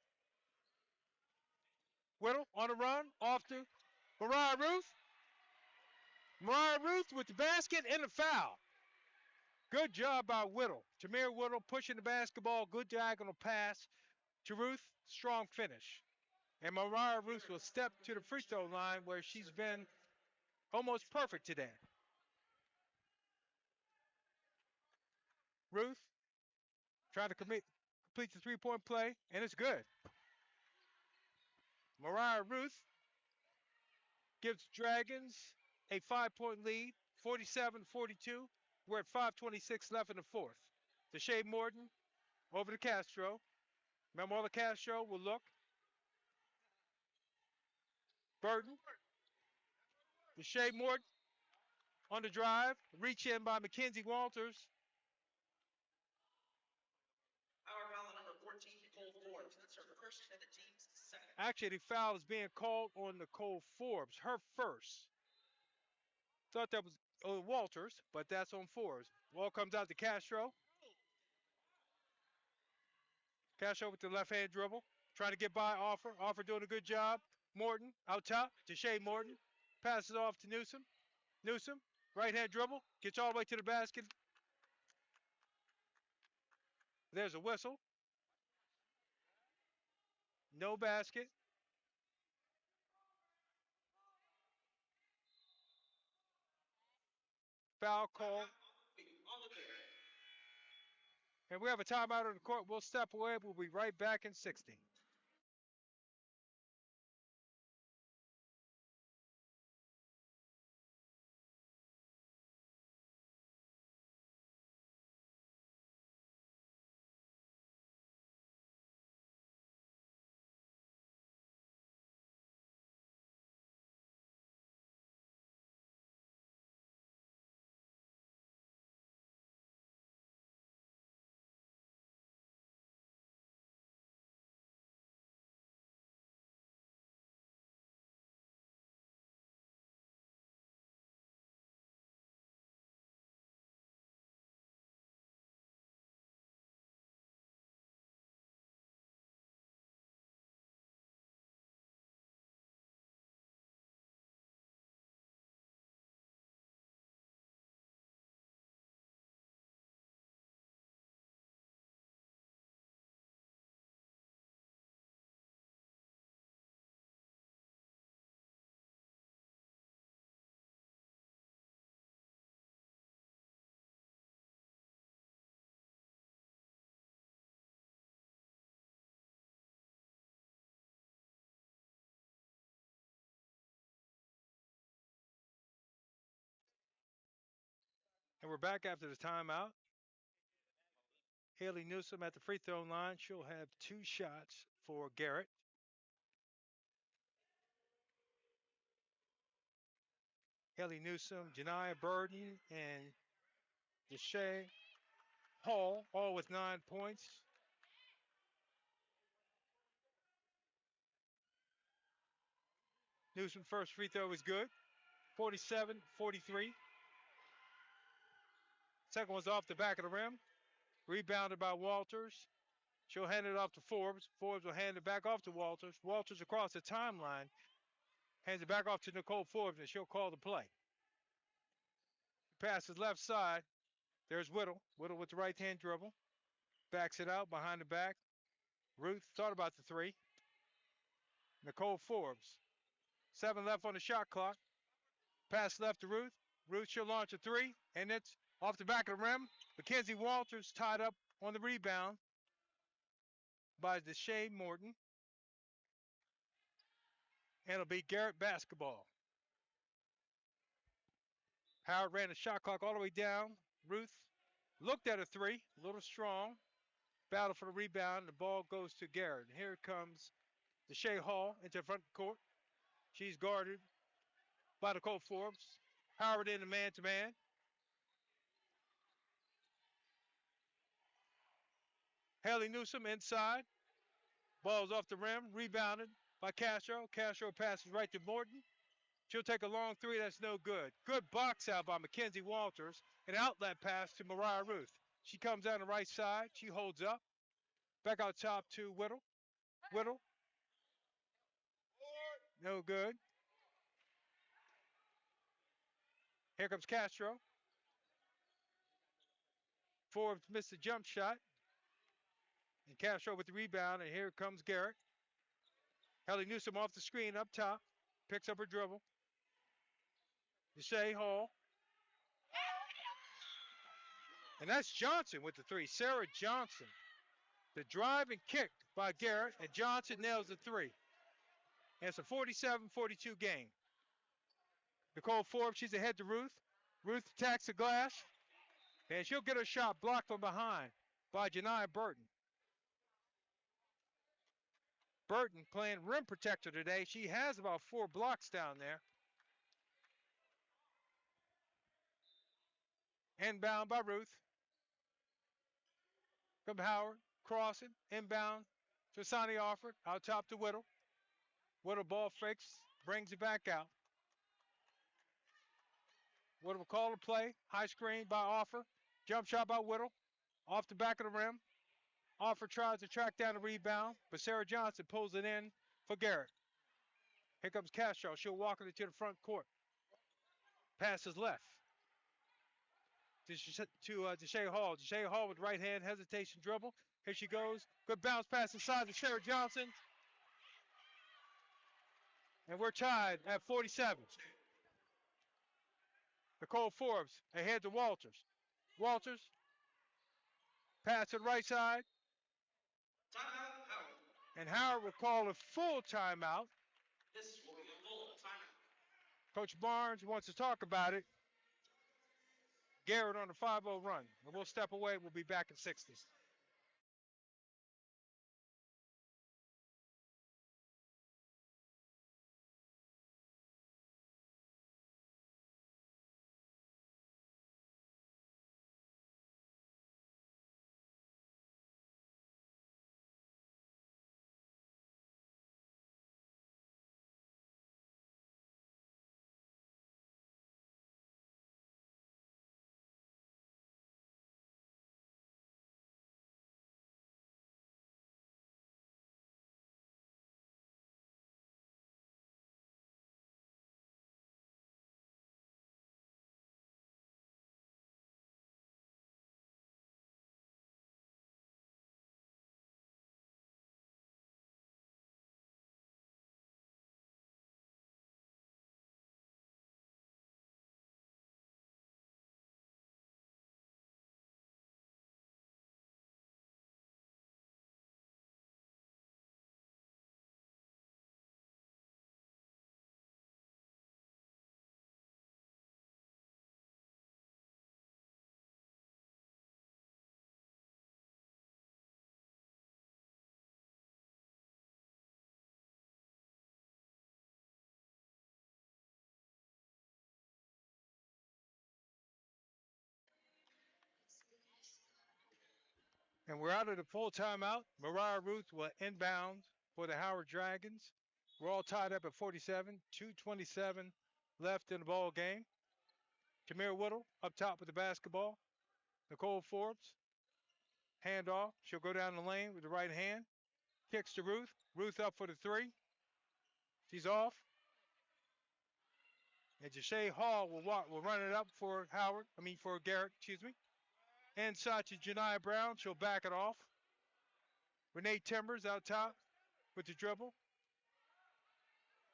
[SPEAKER 1] Whittle on the run, off to Mariah Ruth. Mariah Ruth with the basket and the foul. Good job by Whittle. Jameer Whittle pushing the basketball. Good diagonal pass to Ruth. Strong finish. And Mariah Ruth will step to the free throw line where she's been almost perfect today. Ruth trying to complete the three-point play, and it's good. Mariah Ruth gives Dragons a 5-point lead, 47-42. We're at 5:26 left in the fourth. Deshae Morton over to Castro. Manuela Castro will look. Burton. Deshae Morton on the drive. Reach in by Mackenzie Walters.
[SPEAKER 3] Power foul number 14, Nicole Forbes. That's her first and the team's second.
[SPEAKER 1] Actually, the foul is being called on Nicole Forbes, her first. Thought that was Walters, but that's on Forbes. Ball comes out to Castro. Castro with the left-hand dribble. Trying to get by Offer. Offer doing a good job. Morton out top. Deshae Morton. Passes off to Newsom. Newsom, right-hand dribble. Gets all the way to the basket. There's a whistle. No basket. Foul call. And we have a timeout on the court. We'll step away. We'll be right back in 60. And we're back after the timeout. Haley Newsom at the free throw line. She'll have 2 shots for Garrett. Haley Newsom, Janiah Burton, and Deshae Hall, all with 9 points. Newsom first free throw is good. 47-43. Second one's off the back of the rim. Rebounded by Walters. She'll hand it off to Forbes. Forbes will hand it back off to Walters. Walters across the timeline. Hands it back off to Nicole Forbes, and she'll call the play. Passes left side. There's Whittle. Whittle with the right-hand dribble. Backs it out behind the back. Ruth thought about the 3. Nicole Forbes. 7 left on the shot clock. Pass left to Ruth. Ruth, she'll launch a three, and it's off the back of the rim. Mackenzie Walters tied up on the rebound by Deshae Morton. And it'll be Garrett basketball. Howard ran the shot clock all the way down. Ruth looked at a three, a little strong. Battle for the rebound. The ball goes to Garrett. And here comes Deshae Hall into the front court. She's guarded by the Colt Forbes. Howard in the man-to-man. Haley Newsom inside. Ball's off the rim. Rebounded by Castro. Castro passes right to Morton. She'll take a long three. That's no good. Good box out by Mackenzie Walters. An outlet pass to Mariah Ruth. She comes down the right side. She holds up. Back out top to Whittle. Whittle. No good. Here comes Castro. Forbes missed a jump shot. And Castro with the rebound. And here comes Garrett. Haley Newsom off the screen up top. Picks up her dribble. Deshae Hall. And that's Johnson with the three. Sarah Johnson. The drive and kick by Garrett. And Johnson nails the three. And it's a 47-42 game. Nicole Forbes, she's ahead to Ruth. Ruth attacks the glass. And she'll get her shot blocked from behind by Janiyah Burton. Burton playing rim protector today. She has about 4 blocks down there. Inbound by Ruth. From Howard. Crossing. Inbound to Sonny Offord. Out top to Whittle. Whittle ball fakes. Brings it back out. Whittle will call the play. High screen by Offer. Jump shot by Whittle. Off the back of the rim. Offer tries to track down the rebound, but Sarah Johnson pulls it in for Garrett. Here comes Castro. She'll walk it into the front court. Passes left to Deshae Hall. Deshae Hall with right hand hesitation dribble. Here she goes. Good bounce pass inside to Sarah Johnson. And we're tied at 47. Nicole Forbes ahead to Walters. Walters. Pass to the right side.
[SPEAKER 3] Timeout, Howard.
[SPEAKER 1] And Howard will call a full timeout.
[SPEAKER 3] This will be a full timeout.
[SPEAKER 1] Coach Barnes wants to talk about it. Garrett on the 5-0 run. And we'll step away. We'll be back in 60. And we're out of the full timeout. Mariah Ruth will inbound for the Howard Dragons. We're all tied up at 47. 2:27 left in the ball game. Tamir Whittle up top with the basketball. Nicole Forbes, handoff. She'll go down the lane with the right hand. Kicks to Ruth. Ruth up for the three. She's off. And Deshae Hall will run it up for for Garrett, excuse me. Inside to Janiyah Brown. She'll back it off. Renee Timbers out top with the dribble.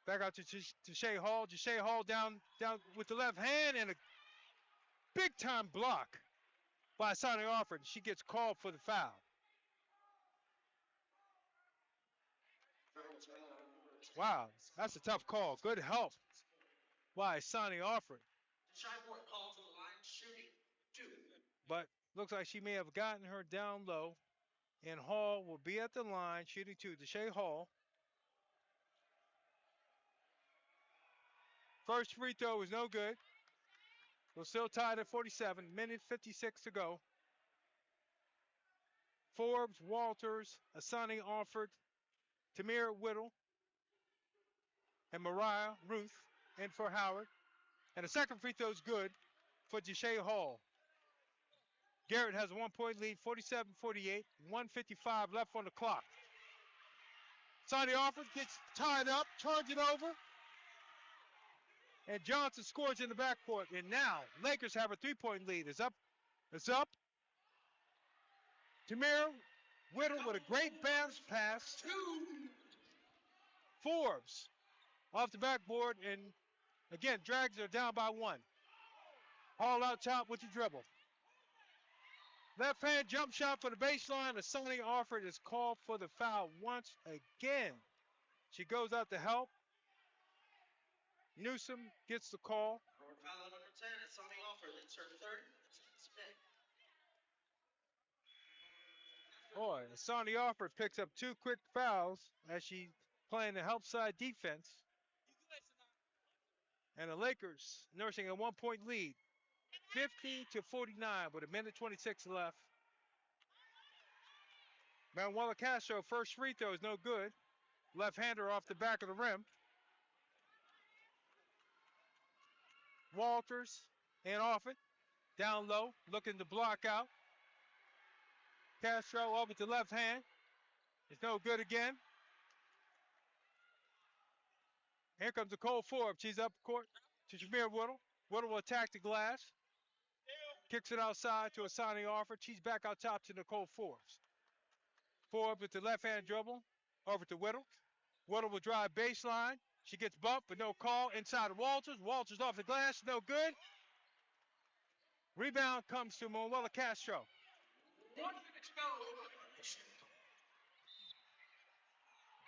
[SPEAKER 1] Back out to Deshae Hall. Deshae Hall down with the left hand and Big time block by Sonny Alford. She gets called for the foul. Wow, that's a tough call. Good help by Sonny Alford.
[SPEAKER 3] Shyport called to the line, shooting 2.
[SPEAKER 1] But looks like she may have gotten her down low. And Hall will be at the line shooting 2. Deshae Hall. First free throw is no good. We're still tied at 47. Minute 56 to go. Forbes, Walters, Asani Alford, Tamir Whittle, and Mariah Ruth in for Howard. And the second free throw is good for Deshae Hall. Garrett has a 1-point lead, 47-48, 1:55 left on the clock. Sonny Alford gets tied up, turns it over, and Johnson scores in the backcourt. And now Lakers have a 3-point lead. It's up. It's up. Tamir Whittle with a great bounce pass. Forbes off the backboard and again drags her down by 1. Hall out top with the dribble. Left hand jump shot for the baseline. Sonny Alford is called for the foul once again. She goes out to help. Newsom gets the call.
[SPEAKER 3] Foul number 10 is Sonny Alford. It's her third.
[SPEAKER 1] Boy, Sonny Alford picks up 2 quick fouls as she's playing the help side defense. And the Lakers nursing a 1-point lead, 50-49 with a minute 26 left. Manuela Castro, first free throw is no good. Left-hander off the back of the rim. Walters and off it. Down low, looking to block out. Castro over to left hand. It's no good again. Here comes Nicole Forbes. She's up court to Jameer Whittle. Whittle will attack the glass. Kicks it outside to Asani Alford. She's back out top to Nicole Forbes. Forbes with the left-hand dribble. Over to Whittle. Whittle will drive baseline. She gets bumped, but no call. Inside of Walters. Walters off the glass. No good. Rebound comes to Manuela Castro.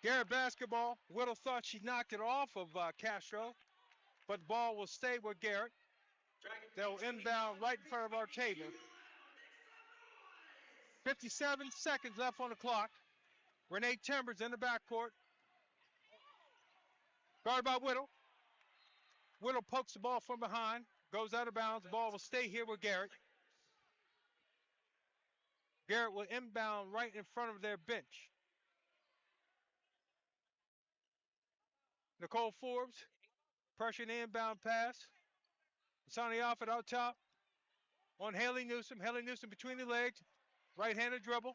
[SPEAKER 1] Garrett basketball. Whittle thought she knocked it off of Castro, but the ball will stay with Garrett. They'll inbound right in front of our table. 57 seconds left on the clock. Renee Timbers in the backcourt. Guarded by Whittle. Whittle pokes the ball from behind. Goes out of bounds. The ball will stay here with Garrett. Garrett will inbound right in front of their bench. Nicole Forbes, pressuring the inbound pass. Sonny Alford out top on Haley Newsom. Haley Newsom between the legs. Right-handed dribble.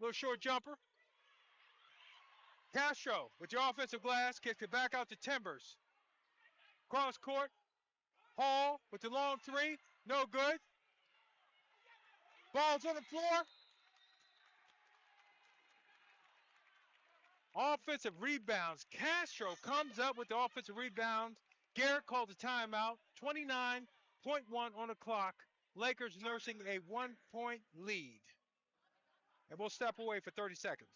[SPEAKER 1] Little short jumper. Castro with the offensive glass. Kicks it back out to Timbers. Cross court. Hall with the long 3. No good. Ball's on the floor. Offensive rebounds. Castro comes up with the offensive rebounds. Garrett called the timeout. 29.1 on the clock. Lakers nursing a 1-point lead. And we'll step away for 30 seconds.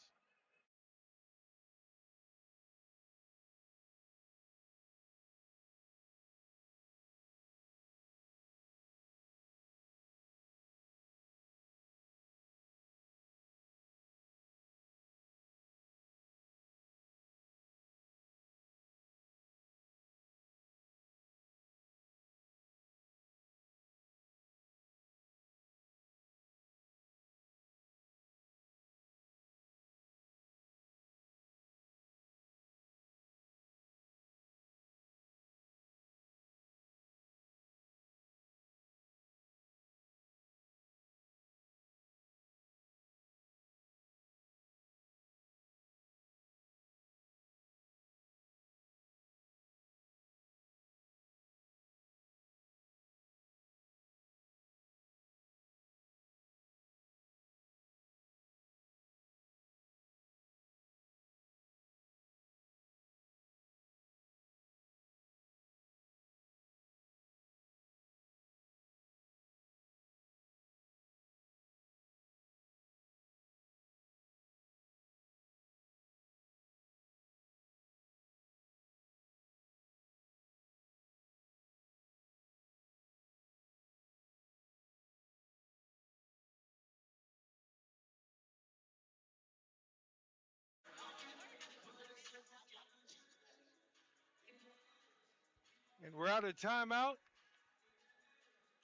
[SPEAKER 1] And we're out of timeout.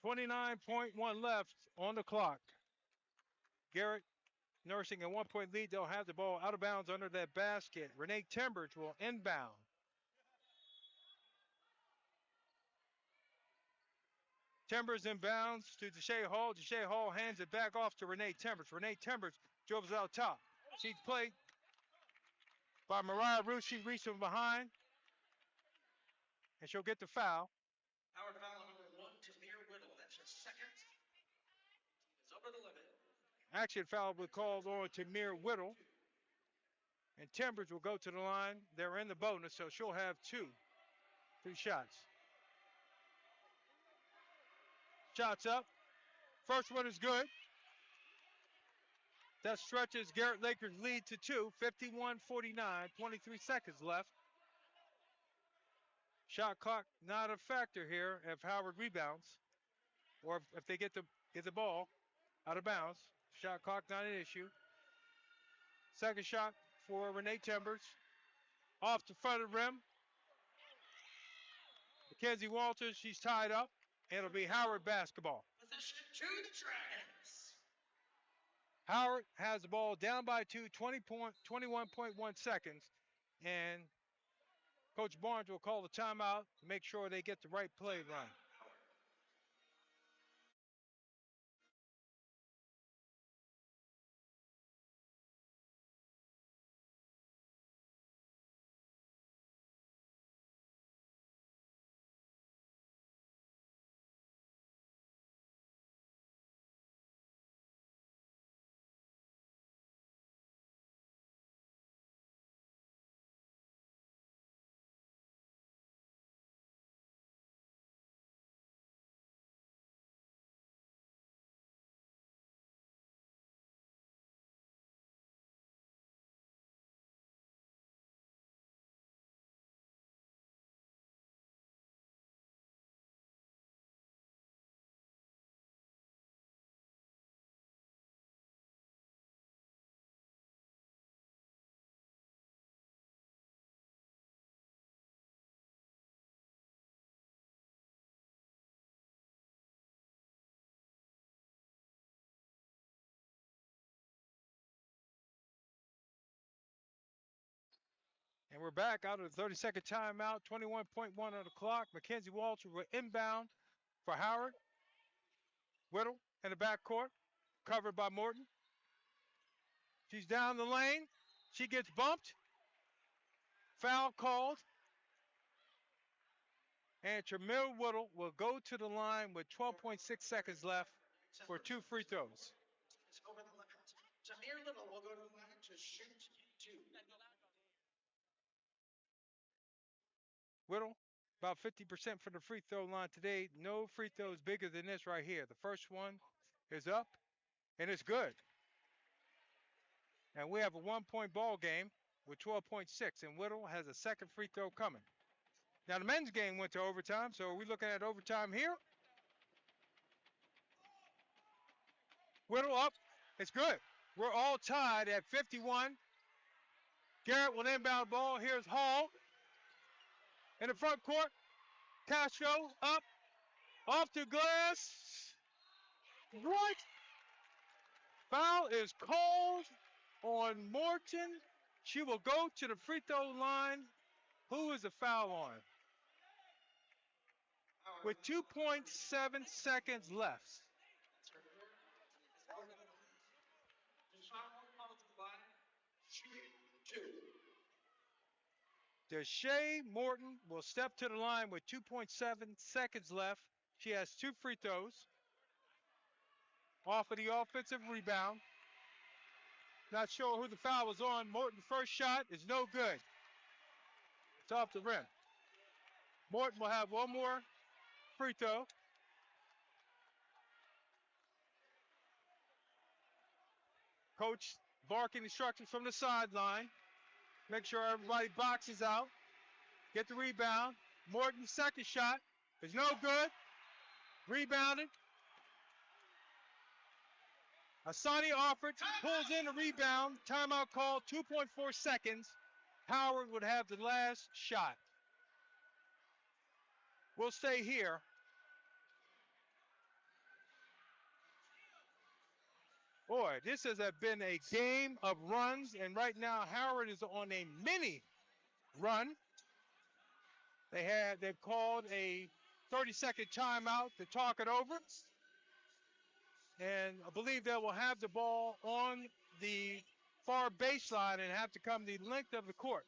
[SPEAKER 1] 29.1 left on the clock. Garrett nursing a 1-point lead. They'll have the ball out of bounds under that basket. Renee Timbers will inbound. Timbers inbounds to Deshae Hall. Deshae Hall hands it back off to Renee Timbers. Renee Timbers dribbles out top. She's played by Mariah Root. She reached from behind, and she'll get the foul.
[SPEAKER 3] Howard foul number 1, Tamir Whittle. That's her second. It's over the limit.
[SPEAKER 1] Action foul will be called on Tamir Whittle. And Timbers will go to the line. They're in the bonus, so she'll have two shots. Shots up. First one is good. That stretches Garrett Lakers' lead to 2, 51-49, 23 seconds left. Shot clock not a factor here if Howard rebounds or if they get the ball out of bounds. Shot clock not an issue. Second shot for Renee Timbers. Off the front of the rim. Mackenzie Walters, she's tied up. And it'll be Howard basketball.
[SPEAKER 3] Position to the Dragons.
[SPEAKER 1] Howard has the ball down by 2, 21.1 seconds. And Coach Barnes will call the timeout to make sure they get the right play run. And we're back out of the 30-second timeout, 21.1 on the clock. Mackenzie Walters will inbound for Howard. Whittle in the backcourt, covered by Morton. She's down the lane. She gets bumped. Foul called. And Tamir Whittle will go to the line with 12.6 seconds left for two free throws.
[SPEAKER 3] It's over the limit. Tamir Little will go to the line to shoot 2.
[SPEAKER 1] Whittle, about 50% from the free throw line today. No free throws bigger than this right here. The first one is up, and it's good. And we have a 1-point ball game with 12.6, and Whittle has a second free throw coming. Now, the men's game went to overtime, so are we looking at overtime here? Whittle up. It's good. We're all tied at 51. Garrett will inbound ball. Here's Hall in the front court. Castro up. Off the glass. What? Foul is called on Morton. She will go to the free throw line. Who is the foul on? With 2.7 seconds left. Deshae Morton will step to the line with 2.7 seconds left. She has two free throws. Off of the offensive rebound. Not sure who the foul was on. Morton's first shot is no good. It's off the rim. Morton will have one more free throw. Coach barking instructions from the sideline. Make sure everybody boxes out. Get the rebound. Morton's second shot is no good. Rebounded. Asani offered, pulls in the rebound. Timeout called, 2.4 seconds. Howard would have the last shot. We'll stay here. Boy, this has been a game of runs, and right now Howard is on a mini run. They've called a 30-second timeout to talk it over, and I believe they will have the ball on the far baseline and have to come the length of the court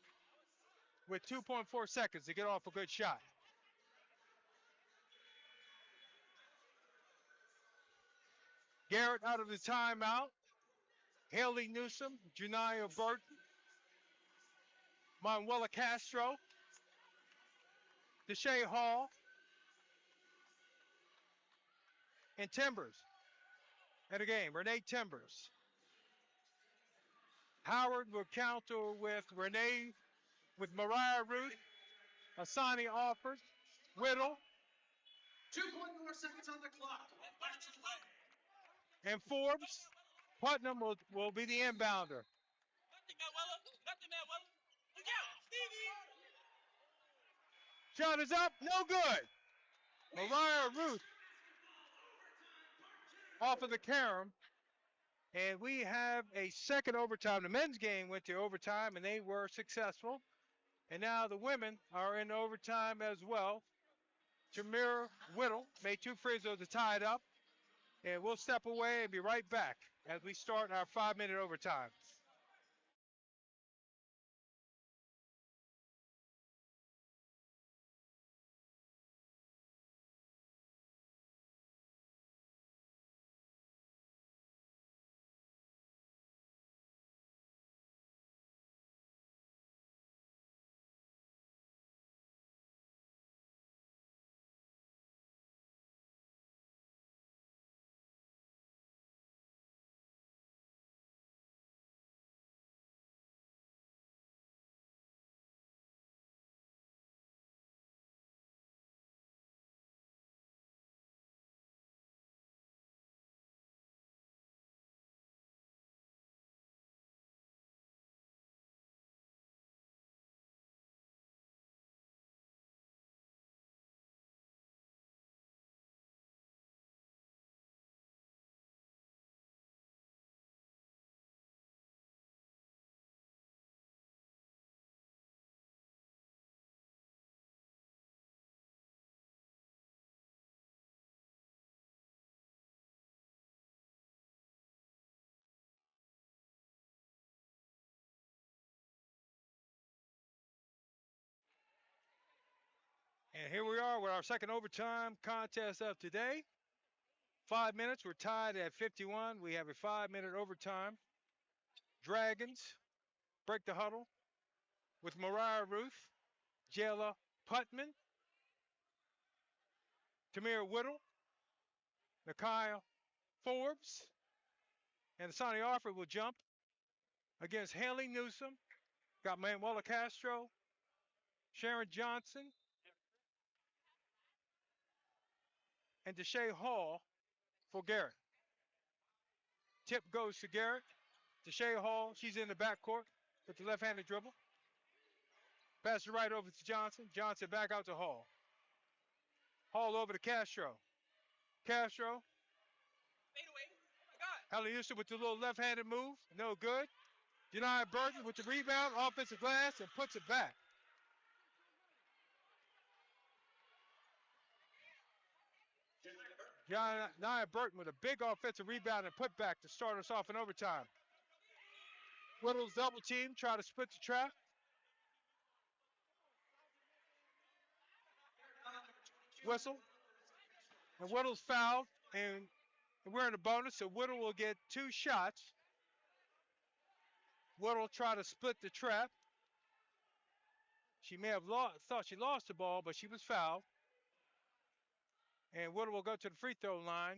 [SPEAKER 1] with 2.4 seconds to get off a good shot. Garrett out of the timeout. Haley Newsom, Janiyah Burton, Manuela Castro, Deshae Hall, and Timbers in the game. Renee Timbers. Howard will counter with Renee, with Mariah Ruth, Asani Offord, Whittle,
[SPEAKER 3] 2.4 seconds on the clock.
[SPEAKER 1] and Forbes. Putnam will be the inbounder. Shot is up, no good. Mariah Ruth off of the carom. And we have a second overtime. The men's game went to overtime, and they were successful. And now the women are in overtime as well. Jameer Whittle made two free throws to tie it up. And we'll step away and be right back as we start our 5-minute overtime. And here we are with our second overtime contest of today. 5 minutes, we're tied at 51. We have a 5-minute overtime. Dragons break the huddle with Mariah Ruth, Jayla Putman, Tamir Whittle, Nakia Forbes, and Sonny Offord will jump against Haley Newsom. Got Manuela Castro, Sharon Johnson, and Deshae Hall for Garrett. Tip goes to Garrett. Deshae Hall, she's in the backcourt with the left-handed dribble. Pass it right over to Johnson. Johnson back out to Hall. Hall over to Castro. Castro. Haley Newsom with the little left-handed move. No good. Janiyah Burton with the rebound, offensive glass, and puts it back. Janiyah Burton with a big offensive rebound and put back to start us off in overtime. Whittle's double team, try to split the trap. Whistle. And Whittle's fouled, and we're in a bonus, so Whittle will get 2 shots. Whittle try to split the trap. She may have thought she lost the ball, but she was fouled. And Whittle will go to the free throw line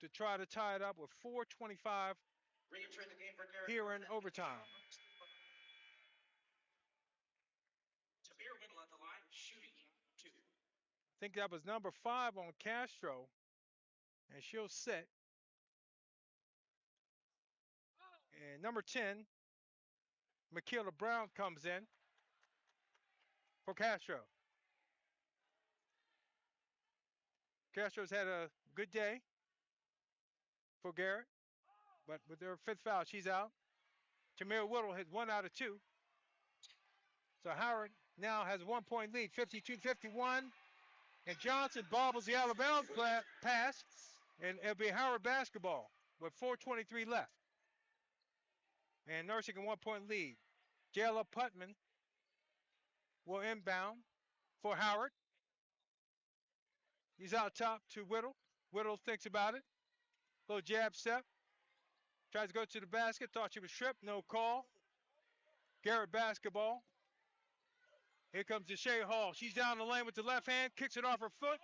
[SPEAKER 1] to try to tie it up with 4:25 here in overtime.
[SPEAKER 3] Tamir Whittle at the line, shooting 2.
[SPEAKER 1] I think that was number 5 on Castro, and she'll sit. And number 10, Michaela Brown comes in for Castro. Castro's had a good day for Garrett, but with their 5th foul, she's out. Tamir Whittle has 1 out of 2. So Howard now has a 1-point lead, 52-51. And Johnson bobbles the Alabama pass, and it'll be Howard basketball with 4:23 left. And nursing a 1-point lead. Jayla Putman will inbound for Howard. He's out top to Whittle. Whittle thinks about it. Little jab step. Tries to go to the basket. Thought she was stripped. No call. Garrett basketball. Here comes Deshae Hall. She's down the lane with the left hand. Kicks it off her foot.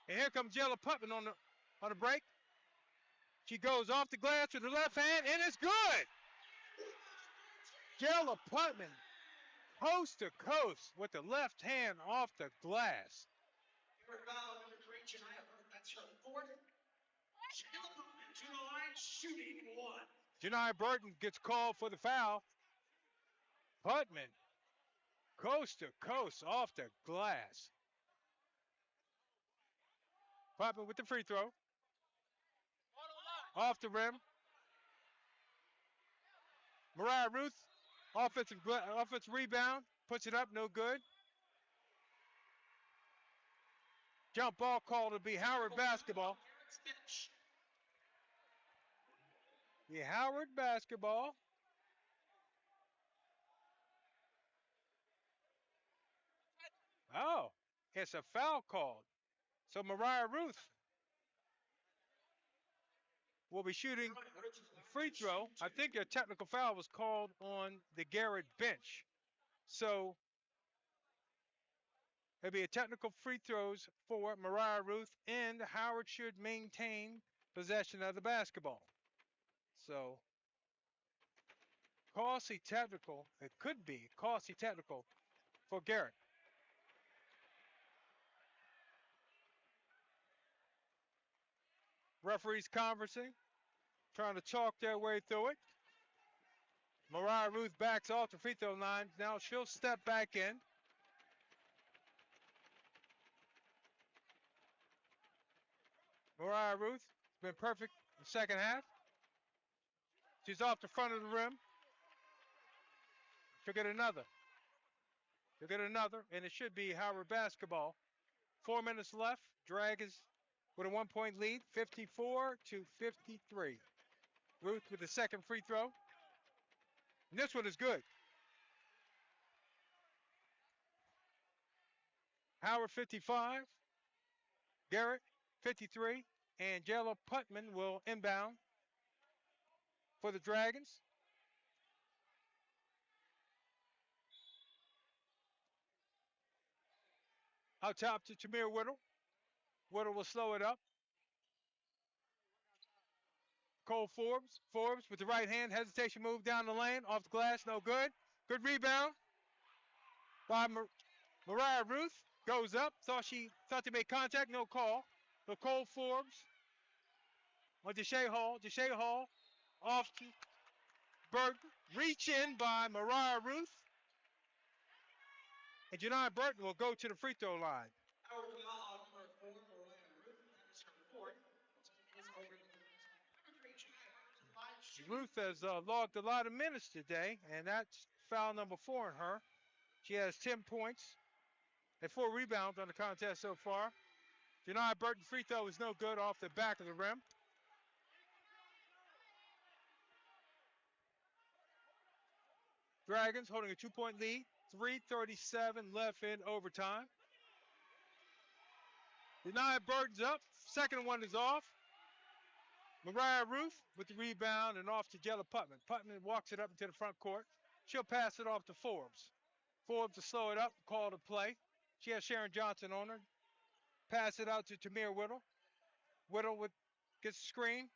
[SPEAKER 1] And here comes Jayla Putman on the break. She goes off the glass with the left hand, and it's good. Jayla Putman, coast to coast with the left hand off the glass.
[SPEAKER 3] That's her 4th. Jayla Putman to the line, shooting 1.
[SPEAKER 1] Janai Burton gets called for the foul. Putman, coast to coast off the glass. Putman with the free throw. Off the rim. Mariah Ruth, offensive rebound, puts it up, no good. Jump ball call to be Howard basketball. The Howard basketball. Oh, it's a foul called. So Mariah Ruth will be shooting free throw. I think a technical foul was called on the Garrett bench. So it'll be a technical free throws for Mariah Ruth, and Howard should maintain possession of the basketball. So costly technical. It could be costly technical for Garrett. Referees conversing, trying to talk their way through it. Mariah Ruth backs off the free throw line. Now she'll step back in. Mariah Ruth has been perfect in the second half. She's off the front of the rim. She'll get another. She'll get another, and it should be Howard basketball. 4 minutes left. Dragons with a 1-point lead, 54-53. Ruth with the second free throw. And this one is good. Howard 55, Garrett 53, and Jayla Putman will inbound for the Dragons. Out top to Tamir Whittle. Whittle will slow it up. Cole Forbes. Forbes with the right hand. Hesitation move down the lane. Off the glass. No good. Good rebound by Mariah Ruth. Goes up. Thought they made contact. No call. So Cole Forbes on Deshae Hall. Deshae Hall off to Burton. Reach in by Mariah Ruth. And Janai Burton will go to the free throw line. Ruth has logged a lot of minutes today, and that's foul number 4 on her. She has 10 points and 4 rebounds on the contest so far. Janai Burton free throw is no good off the back of the rim. Dragons holding a 2-point lead. 3:37 left in overtime. Janai Burton's up. Second one is off. Mariah Ruth with the rebound and off to Jayla Putman. Putman walks it up into the front court. She'll pass it off to Forbes. Forbes to slow it up, call to play. She has Sharon Johnson on her. Pass it out to Tamir Whittle. Whittle gets the screen.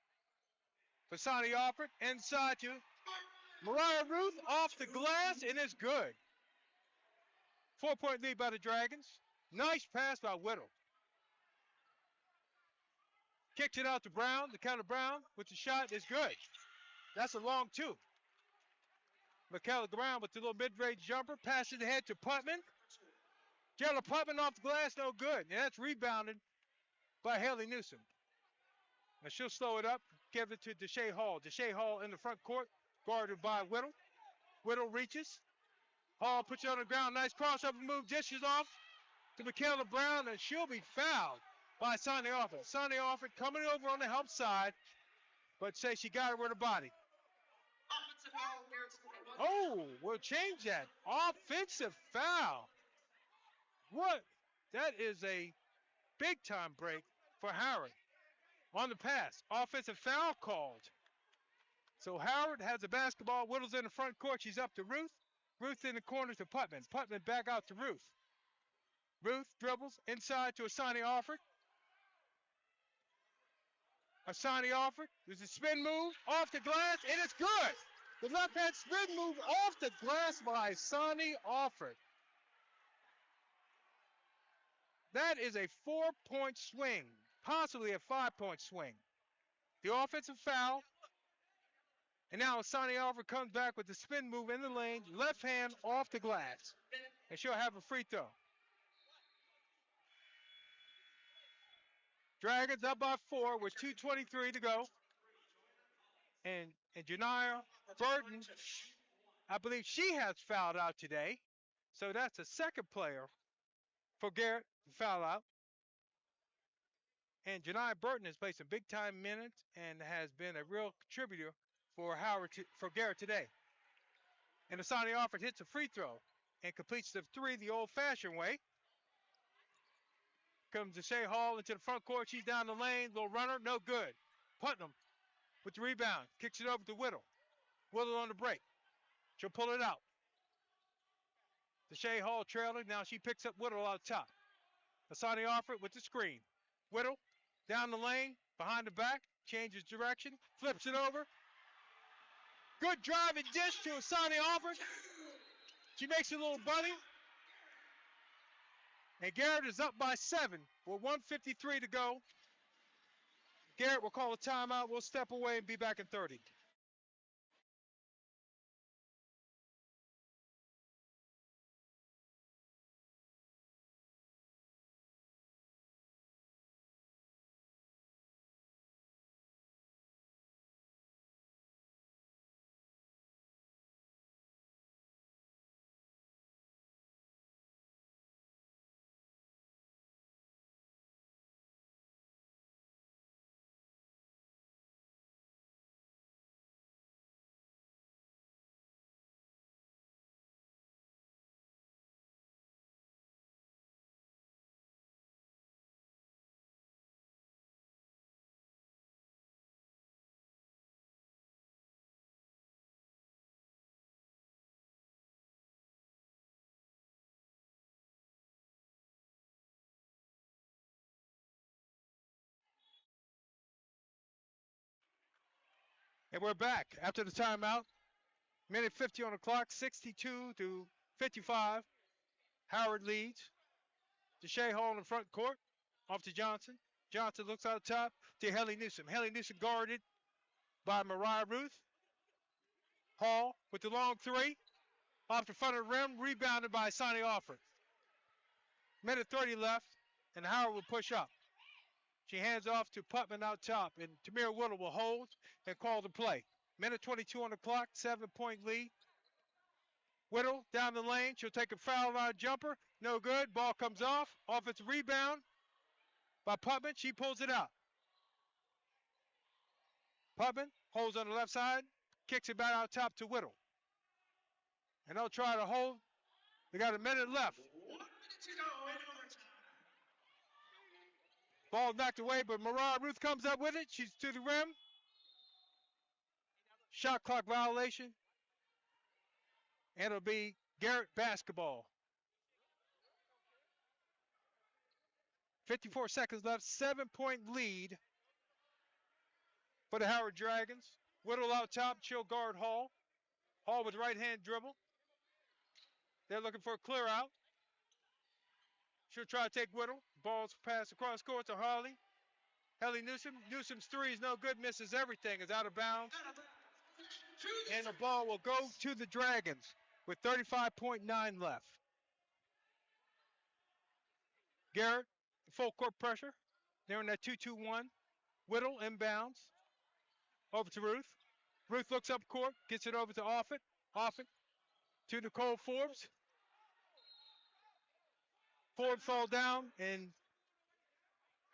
[SPEAKER 1] Fasani Alford inside to Mariah Ruth off the glass, and it's good. 4-point lead by the Dragons. Nice pass by Whittle. Kicks it out to Brown. The counter Brown with the shot is good. That's a long 2. Michaela Brown with the little mid-range jumper. Passes ahead to Putman. Jayla Putman off the glass, no good. And that's rebounded by Haley Newsom. And she'll slow it up, give it to Deshae Hall. Deshae Hall in the front court, guarded by Whittle. Whittle reaches. Hall puts it on the ground. Nice crossover move. Dishes off to Michaela Brown, and she'll be fouled by Sonny Offord. Sonny Offord coming over on the help side, but say she got her with her body. Oh, we'll change that. Offensive foul. What? That is a big-time break for Howard. On the pass, offensive foul called. So Howard has the basketball. Whittle's in the front court. She's up to Ruth. Ruth in the corner to Putman. Putman back out to Ruth. Ruth dribbles inside to Asani Offord. Asani Offord. There's a spin move off the glass, and it's good. The left-hand spin move off the glass by Asani Offord. That is a 4-point swing, possibly a 5-point swing. The offensive foul. And now Asani Offord comes back with the spin move in the lane, left hand off the glass. And she'll have a free throw. Dragons up by 4 with 2:23 to go. And Janiyah Burton, I believe she has fouled out today. So that's the second player for Garrett to foul out. And Janiyah Burton has played some big-time minutes and has been a real contributor for for Garrett today. And Asani Offord hits a free throw and completes the three the old-fashioned way. Comes Deshae Hall into the front court. She's down the lane. Little runner, no good. Putnam with the rebound. Kicks it over to Whittle. Whittle on the break. She'll pull it out. Deshae Hall trailing. Now she picks up Whittle out top. Asani Offord with the screen. Whittle down the lane, behind the back, changes direction, flips it over. Good driving dish to Asani Offord. She makes a little bunny. And Garrett is up by 7 with 1:53 to go. Garrett will call a timeout. We'll step away and be back in 30. And we're back after the timeout. Minute 50 on the clock, 62 to 55. Howard leads. Deshae Hall in the front court. Off to Johnson. Johnson looks out top to Haley Newsom. Haley Newsom guarded by Mariah Ruth. Hall with the long three. Off the front of the rim. Rebounded by Sonny Offord. Minute 30 left. And Howard will push up. She hands off to Putman out top. And Tamir Whittle will hold and call the play. Minute 22 on the clock. 7-point lead. Whittle down the lane. She'll take a foul line jumper. No good. Ball comes off. Offensive rebound by Putman. She pulls it out. Putman holds on the left side. Kicks it back out top to Whittle. And they'll try to hold. They got a minute left.
[SPEAKER 3] 1 minute to go in overtime.
[SPEAKER 1] Ball knocked away, but Mariah Ruth comes up with it. She's to the rim. Shot clock violation. And it'll be Garrett basketball. 54 seconds left. 7-point lead for the Howard Dragons. Whittle out top. She'll guard Hall. Hall with right hand dribble. They're looking for a clear out. She'll try to take Whittle. Ball's passed across court to Harley. Haley Newsom. Newsom's three is no good. Misses everything. Is out of bounds. And the ball will go to the Dragons with 35.9 left. Garrett, full court pressure. They're in that 2-2-1. Whittle inbounds over to Ruth. Ruth looks up court, gets it over to Offit. Offit to Nicole Forbes. Forbes fall down, and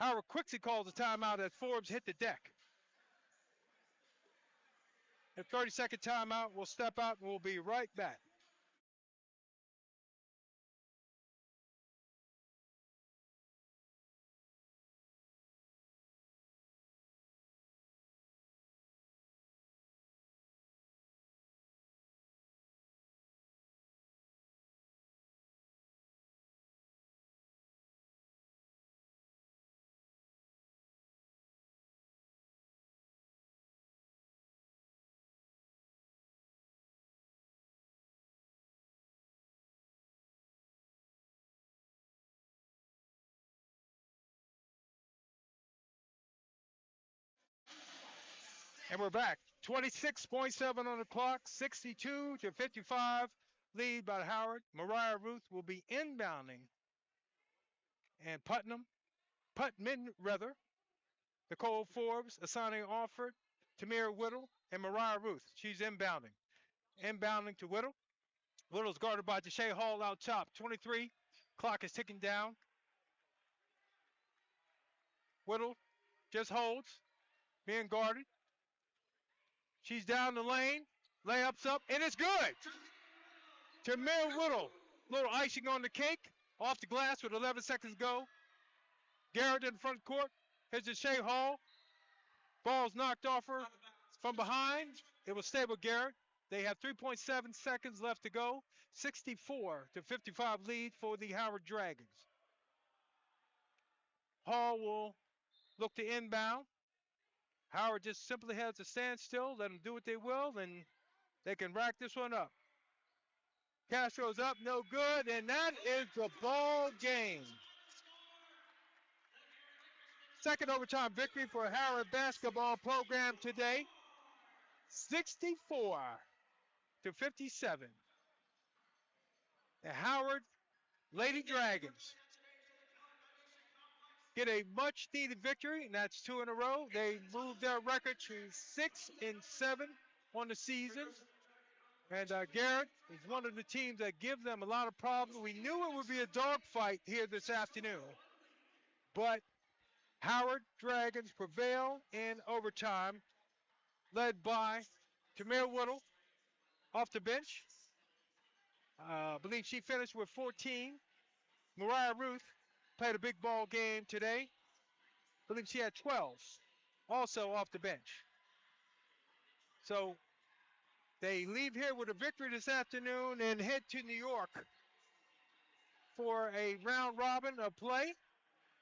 [SPEAKER 1] Howard quickly calls a timeout as Forbes hit the deck. A 30-second timeout. We'll step out, and we'll be right back. And we're back. 26.7 on the clock, 62-55 lead by Howard. Mariah Ruth will be inbounding. And Putman rather. Nicole Forbes, Asani Alford, Tamir Whittle, and Mariah Ruth. She's inbounding. Inbounding to Whittle. Whittle's guarded by Deshae Hall out top. 23. Clock is ticking down. Whittle just holds, being guarded. She's down the lane. Layups up, and it's good. Tamir Whittle. Little icing on the cake. Off the glass with 11 seconds to go. Garrett in front court. Here's Deshae Hall. Ball's knocked off her from behind. It was stable Garrett. They have 3.7 seconds left to go. 64-55 lead for the Howard Dragons. Hall will look to inbound. Howard just simply has to stand still, let them do what they will, and they can rack this one up. Castro's up, no good, and that is the ball game. Second overtime victory for Howard basketball program today. 64-57. The Howard Lady Dragons get a much needed victory, and that's 2 in a row. They moved their record to 6-7 on the season. And Garrett is one of the teams that give them a lot of problems. We knew it would be a dogfight here this afternoon. But Howard Dragons prevail in overtime, led by Tamir Whittle off the bench. I believe she finished with 14. Mariah Ruth played a big ball game today. I believe she had 12, also off the bench. So they leave here with a victory this afternoon and head to New York for a round robin of play.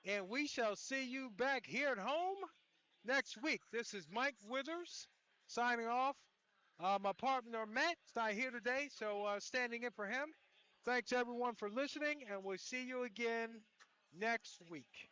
[SPEAKER 1] And we shall see you back here at home next week. This is Mike Withers signing off. My partner Matt is not here today, so standing in for him. Thanks everyone for listening, and we'll see you again next week.